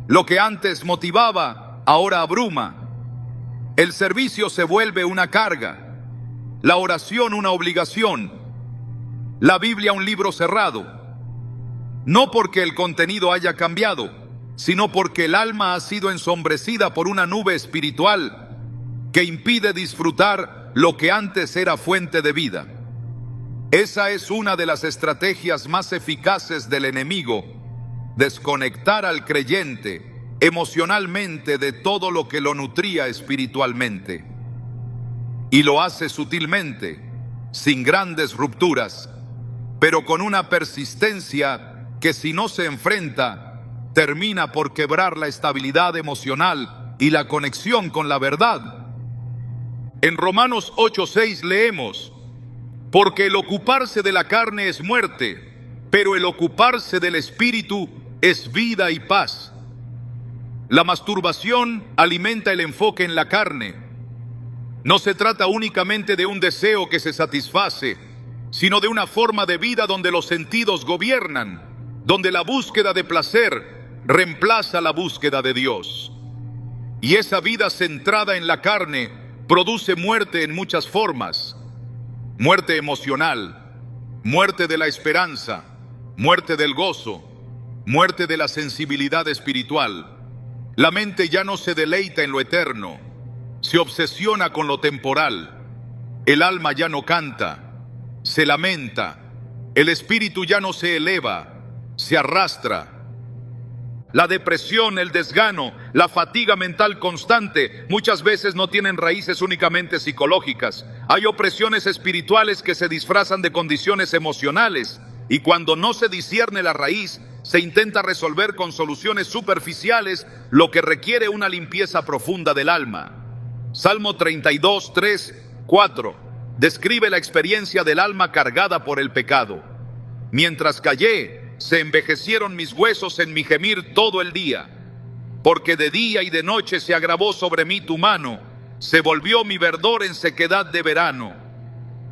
Lo que antes motivaba, ahora abruma. El servicio se vuelve una carga, la oración una obligación, la Biblia un libro cerrado. No porque el contenido haya cambiado, sino porque el alma ha sido ensombrecida por una nube espiritual que impide disfrutar lo que antes era fuente de vida. Esa es una de las estrategias más eficaces del enemigo: desconectar al creyente emocionalmente de todo lo que lo nutría espiritualmente. Y lo hace sutilmente, sin grandes rupturas, pero con una persistencia que, si no se enfrenta, termina por quebrar la estabilidad emocional y la conexión con la verdad. En Romanos 8:6 leemos: porque el ocuparse de la carne es muerte, pero el ocuparse del espíritu es vida y paz. La masturbación alimenta el enfoque en la carne. No se trata únicamente de un deseo que se satisface, sino de una forma de vida donde los sentidos gobiernan. donde la búsqueda de placer reemplaza la búsqueda de Dios. Y esa vida centrada en la carne produce muerte en muchas formas: muerte emocional, muerte de la esperanza, muerte del gozo, muerte de la sensibilidad espiritual. La mente ya no se deleita en lo eterno, se obsesiona con lo temporal. El alma ya no canta, se lamenta. El espíritu ya no se eleva, se arrastra. La depresión, el desgano, la fatiga mental constante muchas veces no tienen raíces únicamente psicológicas. Hay opresiones espirituales que se disfrazan de condiciones emocionales, y cuando no se discierne la raíz, se intenta resolver con soluciones superficiales, lo que requiere una limpieza profunda del alma. Salmo 32, 3, 4 describe la experiencia del alma cargada por el pecado. Mientras callé, se envejecieron mis huesos en mi gemir todo el día, porque de día y de noche se agravó sobre mí tu mano, se volvió mi verdor en sequedad de verano.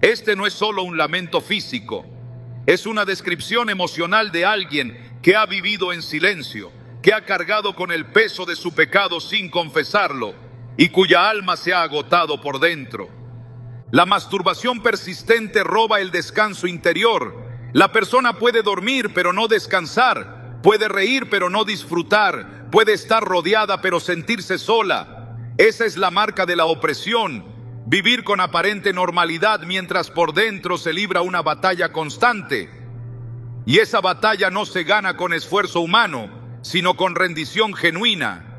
Este no es solo un lamento físico, es una descripción emocional de alguien que ha vivido en silencio, que ha cargado con el peso de su pecado sin confesarlo, y cuya alma se ha agotado por dentro. La masturbación persistente roba el descanso interior. La persona puede dormir pero no descansar, puede reír pero no disfrutar, puede estar rodeada pero sentirse sola. Esa es la marca de la opresión: vivir con aparente normalidad mientras por dentro se libra una batalla constante. Y esa batalla no se gana con esfuerzo humano, sino con rendición genuina.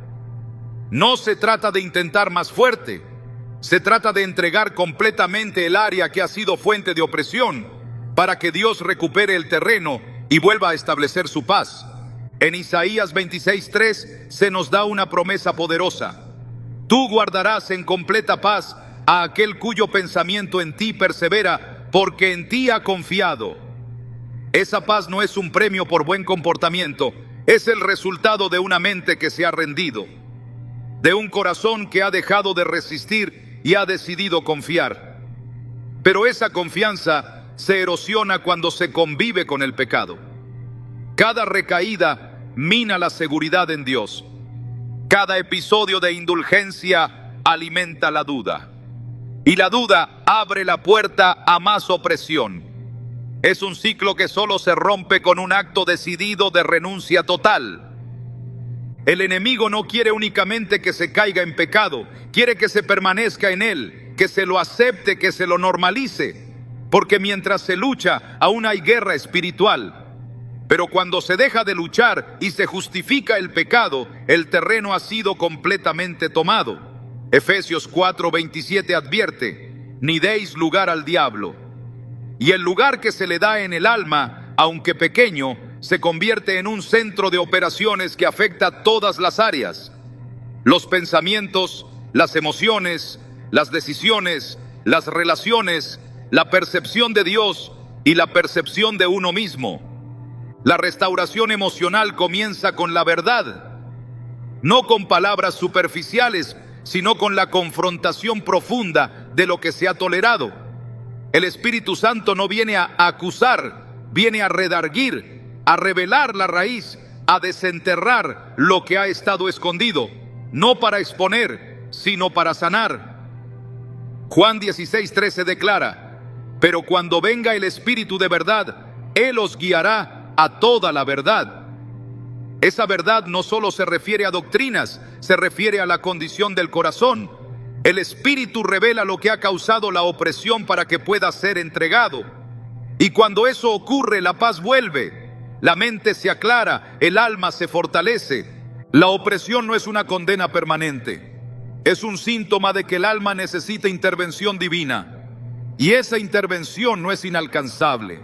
No se trata de intentar más fuerte, se trata de entregar completamente el área que ha sido fuente de opresión, para que Dios recupere el terreno y vuelva a establecer su paz. En Isaías 26:3 se nos da una promesa poderosa: tú guardarás en completa paz a aquel cuyo pensamiento en ti persevera, porque en ti ha confiado. Esa paz no es un premio por buen comportamiento, es el resultado de una mente que se ha rendido, de un corazón que ha dejado de resistir y ha decidido confiar. Pero esa confianza se erosiona cuando se convive con el pecado. Cada recaída mina la seguridad en Dios. Cada episodio de indulgencia alimenta la duda. Y la duda abre la puerta a más opresión. Es un ciclo que solo se rompe con un acto decidido de renuncia total. El enemigo no quiere únicamente que se caiga en pecado, quiere que se permanezca en él, que se lo acepte, que se lo normalice. Porque mientras se lucha, aún hay guerra espiritual. Pero cuando se deja de luchar y se justifica el pecado, el terreno ha sido completamente tomado. Efesios 4:27 advierte: ni deis lugar al diablo. Y el lugar que se le da en el alma, aunque pequeño, se convierte en un centro de operaciones que afecta todas las áreas: los pensamientos, las emociones, las decisiones, las relaciones, la percepción de Dios y la percepción de uno mismo. La restauración emocional comienza con la verdad, no con palabras superficiales, sino con la confrontación profunda de lo que se ha tolerado. El Espíritu Santo no viene a acusar, viene a redarguir, a revelar la raíz, a desenterrar lo que ha estado escondido, no para exponer, sino para sanar. Juan 16:13 declara: pero cuando venga el Espíritu de verdad, Él os guiará a toda la verdad. Esa verdad no solo se refiere a doctrinas, se refiere a la condición del corazón. El Espíritu revela lo que ha causado la opresión para que pueda ser entregado. Y cuando eso ocurre, la paz vuelve, la mente se aclara, el alma se fortalece. La opresión no es una condena permanente, es un síntoma de que el alma necesita intervención divina. Y esa intervención no es inalcanzable.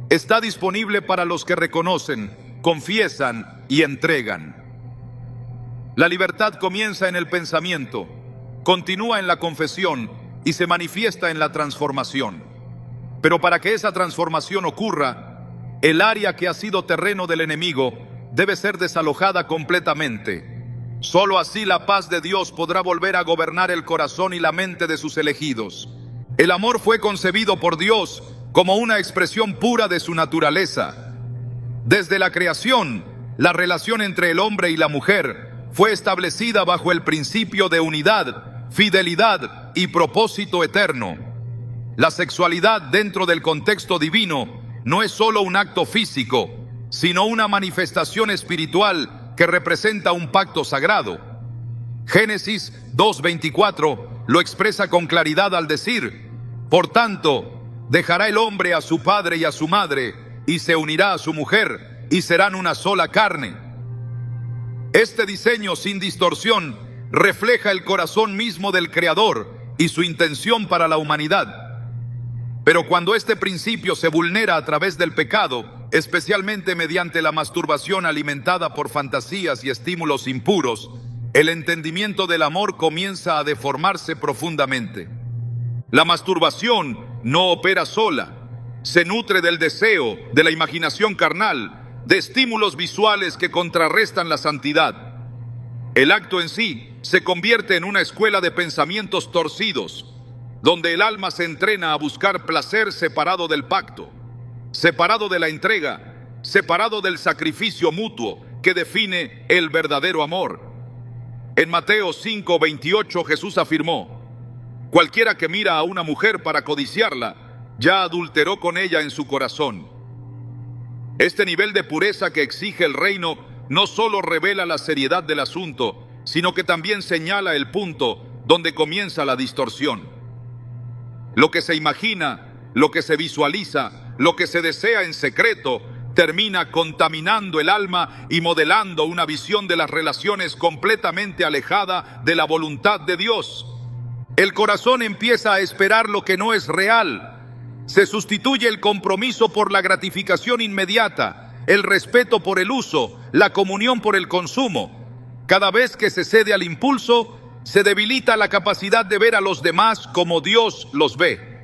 Está disponible para los que reconocen, confiesan y entregan. La libertad comienza en el pensamiento, continúa en la confesión y se manifiesta en la transformación. Pero para que esa transformación ocurra, el área que ha sido terreno del enemigo debe ser desalojada completamente. Solo así la paz de Dios podrá volver a gobernar el corazón y la mente de sus elegidos. El amor fue concebido por Dios como una expresión pura de su naturaleza. Desde la creación, la relación entre el hombre y la mujer fue establecida bajo el principio de unidad, fidelidad y propósito eterno. La sexualidad dentro del contexto divino no es solo un acto físico, sino una manifestación espiritual que representa un pacto sagrado. Génesis 2:24 lo expresa con claridad al decir: por tanto, dejará el hombre a su padre y a su madre, y se unirá a su mujer, y serán una sola carne. Este diseño sin distorsión refleja el corazón mismo del Creador y su intención para la humanidad. Pero cuando este principio se vulnera a través del pecado, especialmente mediante la masturbación alimentada por fantasías y estímulos impuros, el entendimiento del amor comienza a deformarse profundamente. La masturbación no opera sola, se nutre del deseo, de la imaginación carnal, de estímulos visuales que contrarrestan la santidad. El acto en sí se convierte en una escuela de pensamientos torcidos, donde el alma se entrena a buscar placer separado del pacto, separado de la entrega, separado del sacrificio mutuo que define el verdadero amor. En Mateo 5:28 Jesús afirmó: cualquiera que mira a una mujer para codiciarla, ya adulteró con ella en su corazón. Este nivel de pureza que exige el reino no solo revela la seriedad del asunto, sino que también señala el punto donde comienza la distorsión. Lo que se imagina, lo que se visualiza, lo que se desea en secreto, termina contaminando el alma y modelando una visión de las relaciones completamente alejada de la voluntad de Dios. El corazón empieza a esperar lo que no es real. Se sustituye el compromiso por la gratificación inmediata, el respeto por el uso, la comunión por el consumo. Cada vez que se cede al impulso, se debilita la capacidad de ver a los demás como Dios los ve.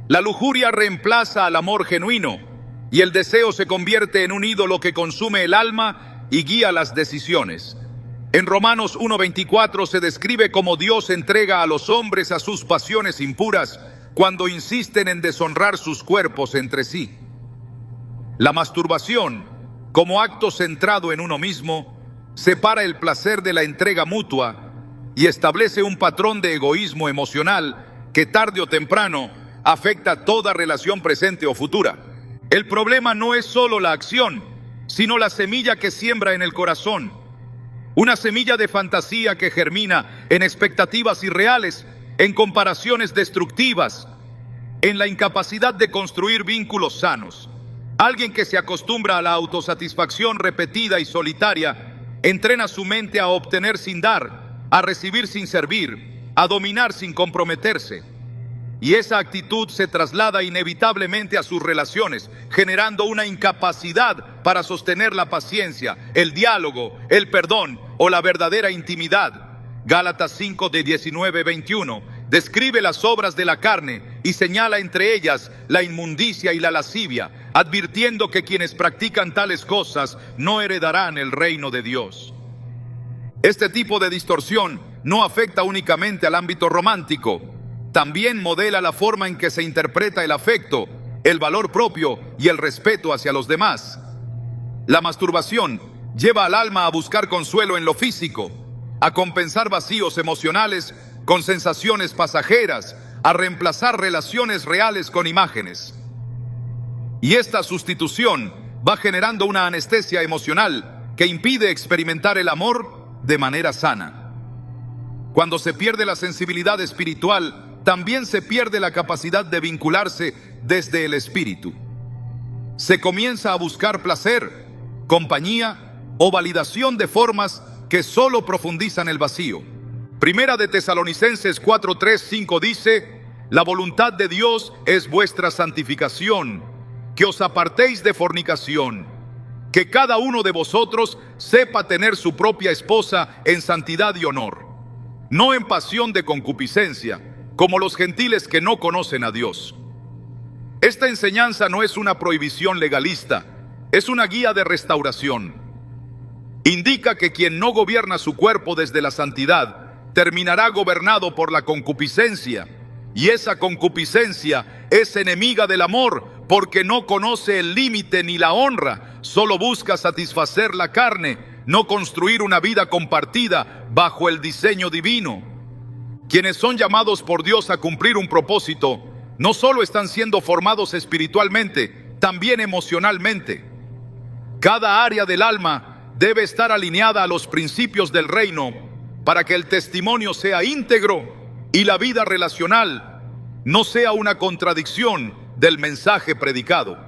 La lujuria reemplaza al amor genuino, y el deseo se convierte en un ídolo que consume el alma y guía las decisiones. En Romanos 1:24 se describe cómo Dios entrega a los hombres a sus pasiones impuras cuando insisten en deshonrar sus cuerpos entre sí. La masturbación, como acto centrado en uno mismo, separa el placer de la entrega mutua y establece un patrón de egoísmo emocional que tarde o temprano afecta toda relación presente o futura. El problema no es solo la acción, sino la semilla que siembra en el corazón. Una semilla de fantasía que germina en expectativas irreales, en comparaciones destructivas, en la incapacidad de construir vínculos sanos. Alguien que se acostumbra a la autosatisfacción repetida y solitaria, entrena su mente a obtener sin dar, a recibir sin servir, a dominar sin comprometerse. Y esa actitud se traslada inevitablemente a sus relaciones, generando una incapacidad para sostener la paciencia, el diálogo, el perdón o la verdadera intimidad. Gálatas 5:19-21 describe las obras de la carne y señala entre ellas la inmundicia y la lascivia, advirtiendo que quienes practican tales cosas no heredarán el reino de Dios. Este tipo de distorsión no afecta únicamente al ámbito romántico, también modela la forma en que se interpreta el afecto, el valor propio y el respeto hacia los demás. La masturbación lleva al alma a buscar consuelo en lo físico, a compensar vacíos emocionales con sensaciones pasajeras, a reemplazar relaciones reales con imágenes. Y esta sustitución va generando una anestesia emocional que impide experimentar el amor de manera sana. Cuando se pierde la sensibilidad espiritual, también se pierde la capacidad de vincularse desde el espíritu. Se comienza a buscar placer, compañía o validación de formas que solo profundizan el vacío. Primera de Tesalonicenses 4:3-5 dice: la voluntad de Dios es vuestra santificación, que os apartéis de fornicación, que cada uno de vosotros sepa tener su propia esposa en santidad y honor, no en pasión de concupiscencia, como los gentiles que no conocen a Dios. Esta enseñanza no es una prohibición legalista, es una guía de restauración. Indica que quien no gobierna su cuerpo desde la santidad terminará gobernado por la concupiscencia, y esa concupiscencia es enemiga del amor porque no conoce el límite ni la honra, solo busca satisfacer la carne, no construir una vida compartida bajo el diseño divino. Quienes son llamados por Dios a cumplir un propósito, no solo están siendo formados espiritualmente, también emocionalmente. Cada área del alma debe estar alineada a los principios del reino para que el testimonio sea íntegro y la vida relacional no sea una contradicción del mensaje predicado.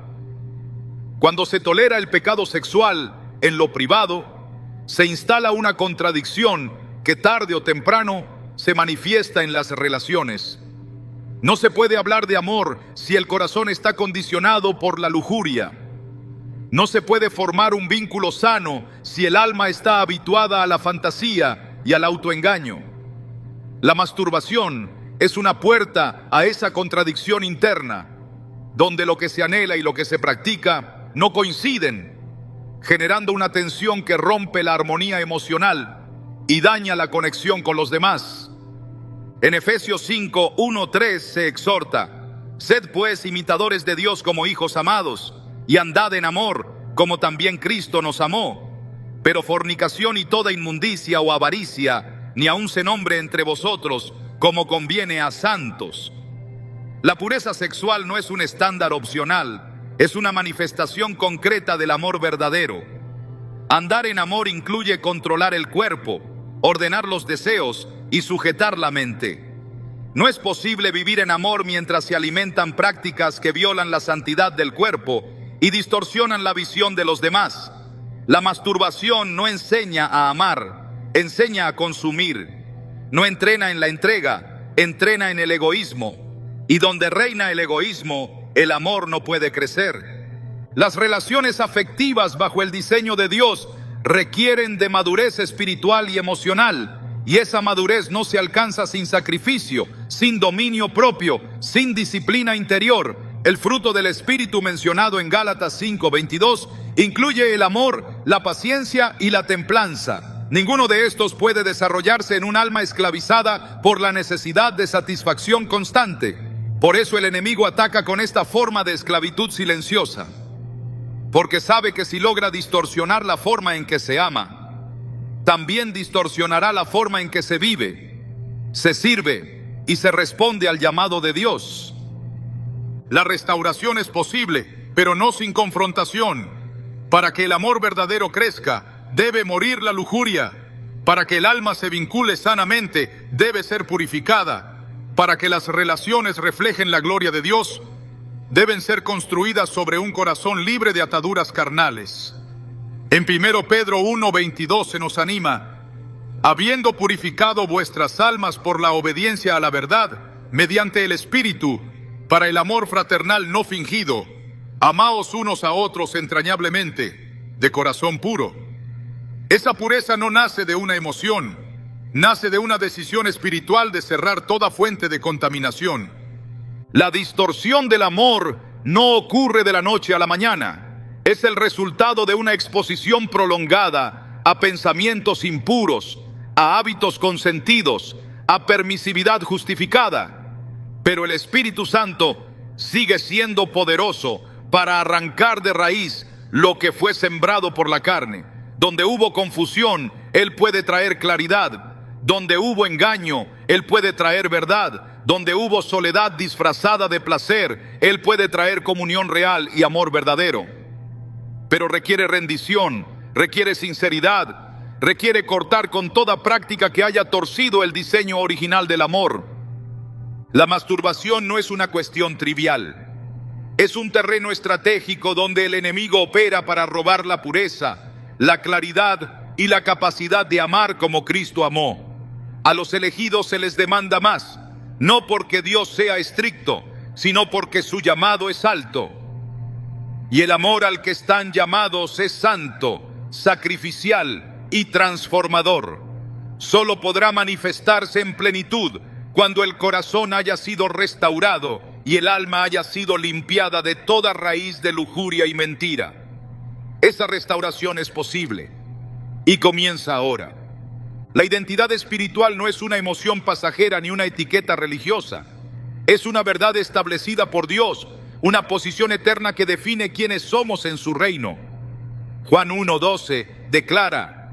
Cuando se tolera el pecado sexual en lo privado, se instala una contradicción que tarde o temprano se manifiesta en las relaciones. No se puede hablar de amor si el corazón está condicionado por la lujuria. No se puede formar un vínculo sano si el alma está habituada a la fantasía y al autoengaño. La masturbación es una puerta a esa contradicción interna, donde lo que se anhela y lo que se practica no coinciden, generando una tensión que rompe la armonía emocional y daña la conexión con los demás. En Efesios 5, 1-3 se exhorta: sed pues imitadores de Dios como hijos amados, y andad en amor, como también Cristo nos amó. Pero fornicación y toda inmundicia o avaricia, ni aun se nombre entre vosotros, como conviene a santos. La pureza sexual no es un estándar opcional, es una manifestación concreta del amor verdadero. Andar en amor incluye controlar el cuerpo, ordenar los deseos y sujetar la mente. No es posible vivir en amor mientras se alimentan prácticas que violan la santidad del cuerpo y distorsionan la visión de los demás. La masturbación no enseña a amar, enseña a consumir. No entrena en la entrega, entrena en el egoísmo. Y donde reina el egoísmo, el amor no puede crecer. Las relaciones afectivas bajo el diseño de Dios requieren de madurez espiritual y emocional. Y esa madurez no se alcanza sin sacrificio, sin dominio propio, sin disciplina interior. El fruto del Espíritu mencionado en Gálatas 5:22 incluye el amor, la paciencia y la templanza. Ninguno de estos puede desarrollarse en un alma esclavizada por la necesidad de satisfacción constante. Por eso el enemigo ataca con esta forma de esclavitud silenciosa, porque sabe que si logra distorsionar la forma en que se ama, también distorsionará la forma en que se vive, se sirve y se responde al llamado de Dios. La restauración es posible, pero no sin confrontación. Para que el amor verdadero crezca, debe morir la lujuria. Para que el alma se vincule sanamente, debe ser purificada. Para que las relaciones reflejen la gloria de Dios, deben ser construidas sobre un corazón libre de ataduras carnales. En 1 Pedro 1:22 se nos anima: habiendo purificado vuestras almas por la obediencia a la verdad, mediante el Espíritu, para el amor fraternal no fingido, amaos unos a otros entrañablemente, de corazón puro. Esa pureza no nace de una emoción, nace de una decisión espiritual de cerrar toda fuente de contaminación. La distorsión del amor no ocurre de la noche a la mañana. Es el resultado de una exposición prolongada a pensamientos impuros, a hábitos consentidos, a permisividad justificada. Pero el Espíritu Santo sigue siendo poderoso para arrancar de raíz lo que fue sembrado por la carne. Donde hubo confusión, Él puede traer claridad. Donde hubo engaño, Él puede traer verdad. Donde hubo soledad disfrazada de placer, Él puede traer comunión real y amor verdadero. Pero requiere rendición, requiere sinceridad, requiere cortar con toda práctica que haya torcido el diseño original del amor. La masturbación no es una cuestión trivial. Es un terreno estratégico donde el enemigo opera para robar la pureza, la claridad y la capacidad de amar como Cristo amó. A los elegidos se les demanda más, no porque Dios sea estricto, sino porque su llamado es alto. Y el amor al que están llamados es santo, sacrificial y transformador. Solo podrá manifestarse en plenitud cuando el corazón haya sido restaurado y el alma haya sido limpiada de toda raíz de lujuria y mentira. Esa restauración es posible y comienza ahora. La identidad espiritual no es una emoción pasajera ni una etiqueta religiosa. Es una verdad establecida por Dios, una posición eterna que define quiénes somos en su reino. Juan 1:12 declara: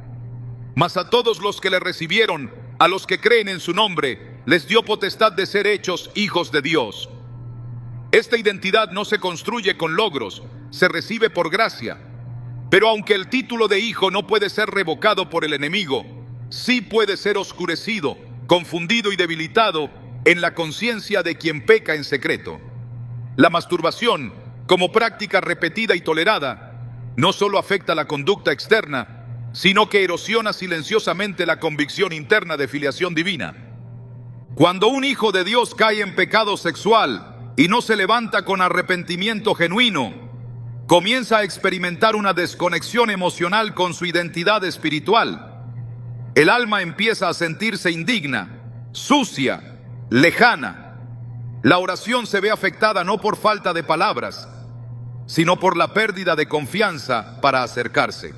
mas a todos los que le recibieron, a los que creen en su nombre, les dio potestad de ser hechos hijos de Dios. Esta identidad no se construye con logros, se recibe por gracia. Pero aunque el título de hijo no puede ser revocado por el enemigo, sí puede ser oscurecido, confundido y debilitado en la conciencia de quien peca en secreto. La masturbación, como práctica repetida y tolerada, no solo afecta la conducta externa, sino que erosiona silenciosamente la convicción interna de filiación divina. Cuando un hijo de Dios cae en pecado sexual y no se levanta con arrepentimiento genuino, comienza a experimentar una desconexión emocional con su identidad espiritual. El alma empieza a sentirse indigna, sucia, lejana. La oración se ve afectada no por falta de palabras, sino por la pérdida de confianza para acercarse.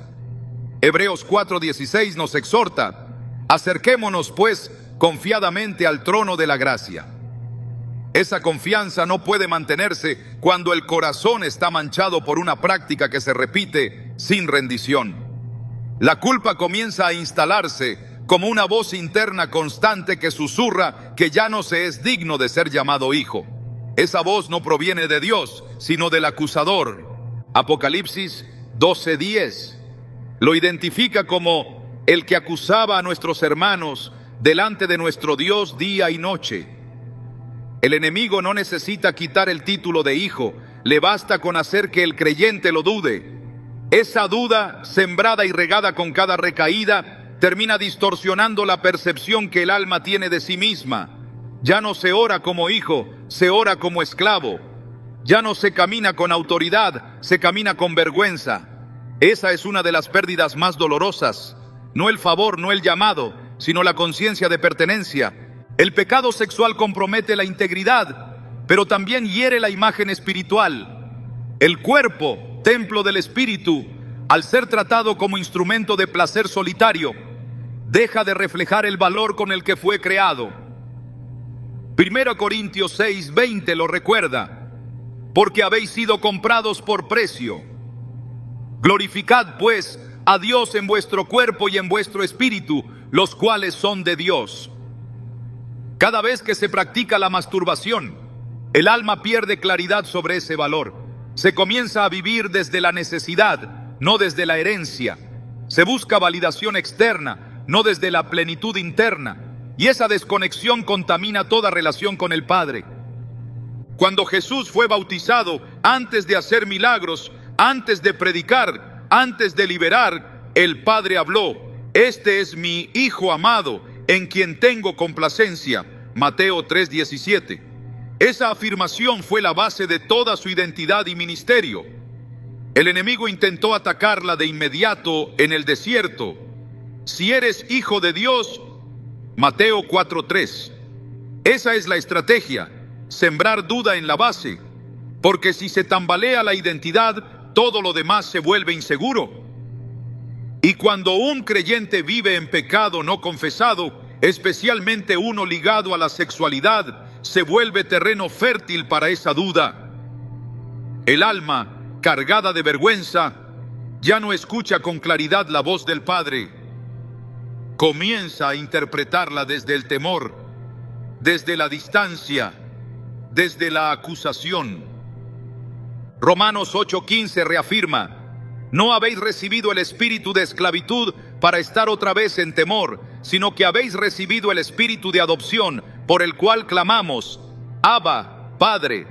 Hebreos 4:16 nos exhorta: acerquémonos pues confiadamente al trono de la gracia. Esa confianza no puede mantenerse cuando el corazón está manchado por una práctica que se repite sin rendición. La culpa comienza a instalarse como una voz interna constante que susurra que ya no se es digno de ser llamado hijo. Esa voz no proviene de Dios, sino del acusador. Apocalipsis 12:10 lo identifica como el que acusaba a nuestros hermanos delante de nuestro Dios día y noche. El enemigo no necesita quitar el título de hijo, le basta con hacer que el creyente lo dude. Esa duda, sembrada y regada con cada recaída, termina distorsionando la percepción que el alma tiene de sí misma. Ya no se ora como hijo, se ora como esclavo. Ya no se camina con autoridad, se camina con vergüenza. Esa es una de las pérdidas más dolorosas. No el favor, no el llamado, sino la conciencia de pertenencia. El pecado sexual compromete la integridad, pero también hiere la imagen espiritual. El cuerpo, templo del espíritu, al ser tratado como instrumento de placer solitario, deja de reflejar el valor con el que fue creado. 1 Corintios 6:20 lo recuerda: porque habéis sido comprados por precio. Glorificad pues a Dios en vuestro cuerpo y en vuestro espíritu, los cuales son de Dios. Cada vez que se practica la masturbación, el alma pierde claridad sobre ese valor. Se comienza a vivir desde la necesidad, no desde la herencia. Se busca validación externa, no desde la plenitud interna. Y esa desconexión contamina toda relación con el Padre. Cuando Jesús fue bautizado, antes de hacer milagros, antes de predicar, antes de liberar, el Padre habló: este es mi Hijo amado, en quien tengo complacencia. Mateo 3:17. Esa afirmación fue la base de toda su identidad y ministerio. El enemigo intentó atacarla de inmediato en el desierto. Si eres hijo de Dios, Mateo 4:3. Esa es la estrategia: sembrar duda en la base, porque si se tambalea la identidad, todo lo demás se vuelve inseguro. Y cuando un creyente vive en pecado no confesado, especialmente uno ligado a la sexualidad, se vuelve terreno fértil para esa duda. El alma, cargada de vergüenza, ya no escucha con claridad la voz del Padre. Comienza a interpretarla desde el temor, desde la distancia, desde la acusación. Romanos 8:15 reafirma: no habéis recibido el espíritu de esclavitud para estar otra vez en temor, sino que habéis recibido el espíritu de adopción, por el cual clamamos: Abba, Padre.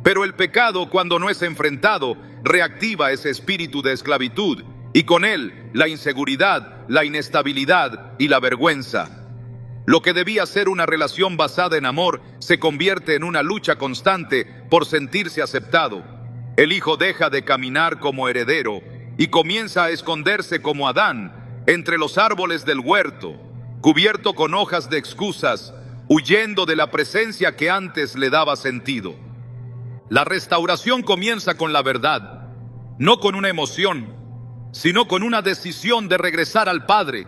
Pero el pecado, cuando no es enfrentado, reactiva ese espíritu de esclavitud, y con él la inseguridad, la inestabilidad y la vergüenza. Lo que debía ser una relación basada en amor se convierte en una lucha constante por sentirse aceptado. El hijo deja de caminar como heredero y comienza a esconderse como Adán entre los árboles del huerto, cubierto con hojas de excusas, huyendo de la presencia que antes le daba sentido. La restauración comienza con la verdad, no con una emoción, sino con una decisión de regresar al Padre,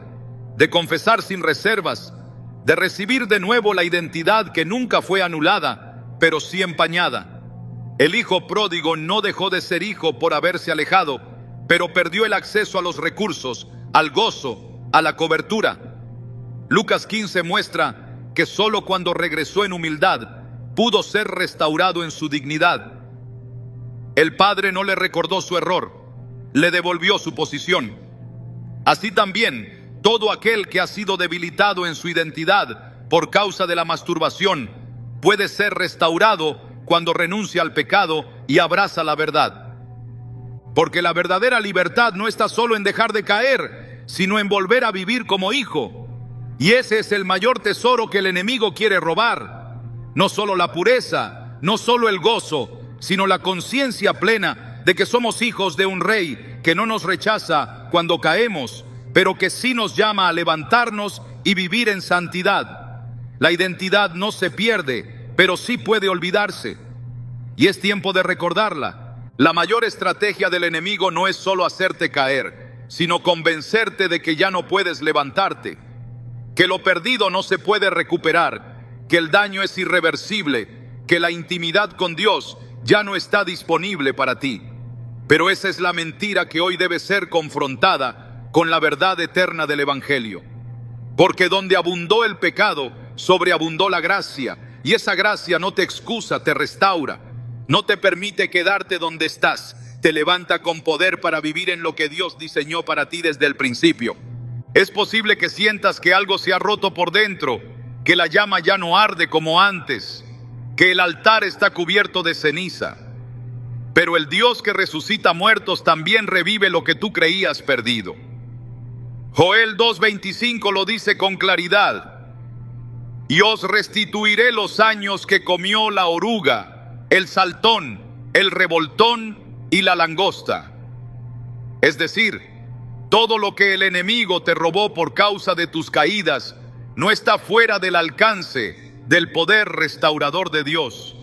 de confesar sin reservas, de recibir de nuevo la identidad que nunca fue anulada, pero sí empañada. El hijo pródigo no dejó de ser hijo por haberse alejado, pero perdió el acceso a los recursos, al gozo, a la cobertura. Lucas 15 muestra que solo cuando regresó en humildad pudo ser restaurado en su dignidad. El Padre no le recordó su error, le devolvió su posición. Así también, todo aquel que ha sido debilitado en su identidad por causa de la masturbación puede ser restaurado cuando renuncia al pecado y abraza la verdad. Porque la verdadera libertad no está solo en dejar de caer, sino en volver a vivir como hijo. Y ese es el mayor tesoro que el enemigo quiere robar. No solo la pureza, no solo el gozo, sino la conciencia plena de que somos hijos de un rey que no nos rechaza cuando caemos, pero que sí nos llama a levantarnos y vivir en santidad. La identidad no se pierde, pero sí puede olvidarse. Y es tiempo de recordarla. La mayor estrategia del enemigo no es solo hacerte caer, sino convencerte de que ya no puedes levantarte, que lo perdido no se puede recuperar, que el daño es irreversible, que la intimidad con Dios ya no está disponible para ti. Pero esa es la mentira que hoy debe ser confrontada con la verdad eterna del Evangelio. Porque donde abundó el pecado, sobreabundó la gracia, y esa gracia no te excusa, te restaura, no te permite quedarte donde estás, te levanta con poder para vivir en lo que Dios diseñó para ti desde el principio. Es posible que sientas que algo se ha roto por dentro, que la llama ya no arde como antes, que el altar está cubierto de ceniza. Pero el Dios que resucita muertos también revive lo que tú creías perdido. Joel 2:25 lo dice con claridad: y os restituiré los años que comió la oruga, el saltón, el revoltón y la langosta. Es decir, todo lo que el enemigo te robó por causa de tus caídas no está fuera del alcance del poder restaurador de Dios.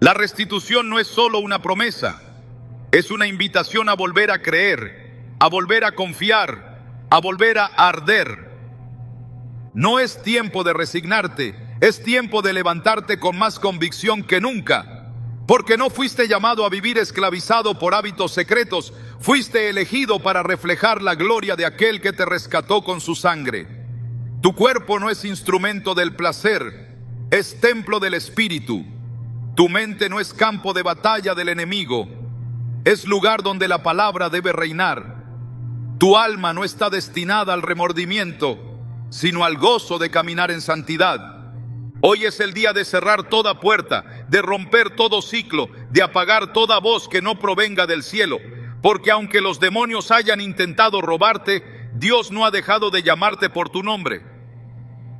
La restitución no es solo una promesa, es una invitación a volver a creer, a volver a confiar, a volver a arder. No es tiempo de resignarte, es tiempo de levantarte con más convicción que nunca, porque no fuiste llamado a vivir esclavizado por hábitos secretos, fuiste elegido para reflejar la gloria de aquel que te rescató con su sangre. Tu cuerpo no es instrumento del placer, es templo del Espíritu. Tu mente no es campo de batalla del enemigo, es lugar donde la palabra debe reinar. Tu alma no está destinada al remordimiento, sino al gozo de caminar en santidad. Hoy es el día de cerrar toda puerta, de romper todo ciclo, de apagar toda voz que no provenga del cielo, porque aunque los demonios hayan intentado robarte, Dios no ha dejado de llamarte por tu nombre.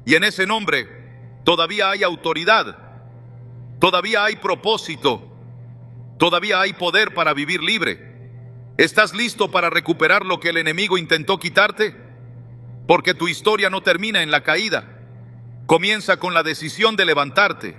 Y en ese nombre todavía hay autoridad, todavía hay propósito, todavía hay poder para vivir libre. ¿Estás listo para recuperar lo que el enemigo intentó quitarte? Porque tu historia no termina en la caída, comienza con la decisión de levantarte.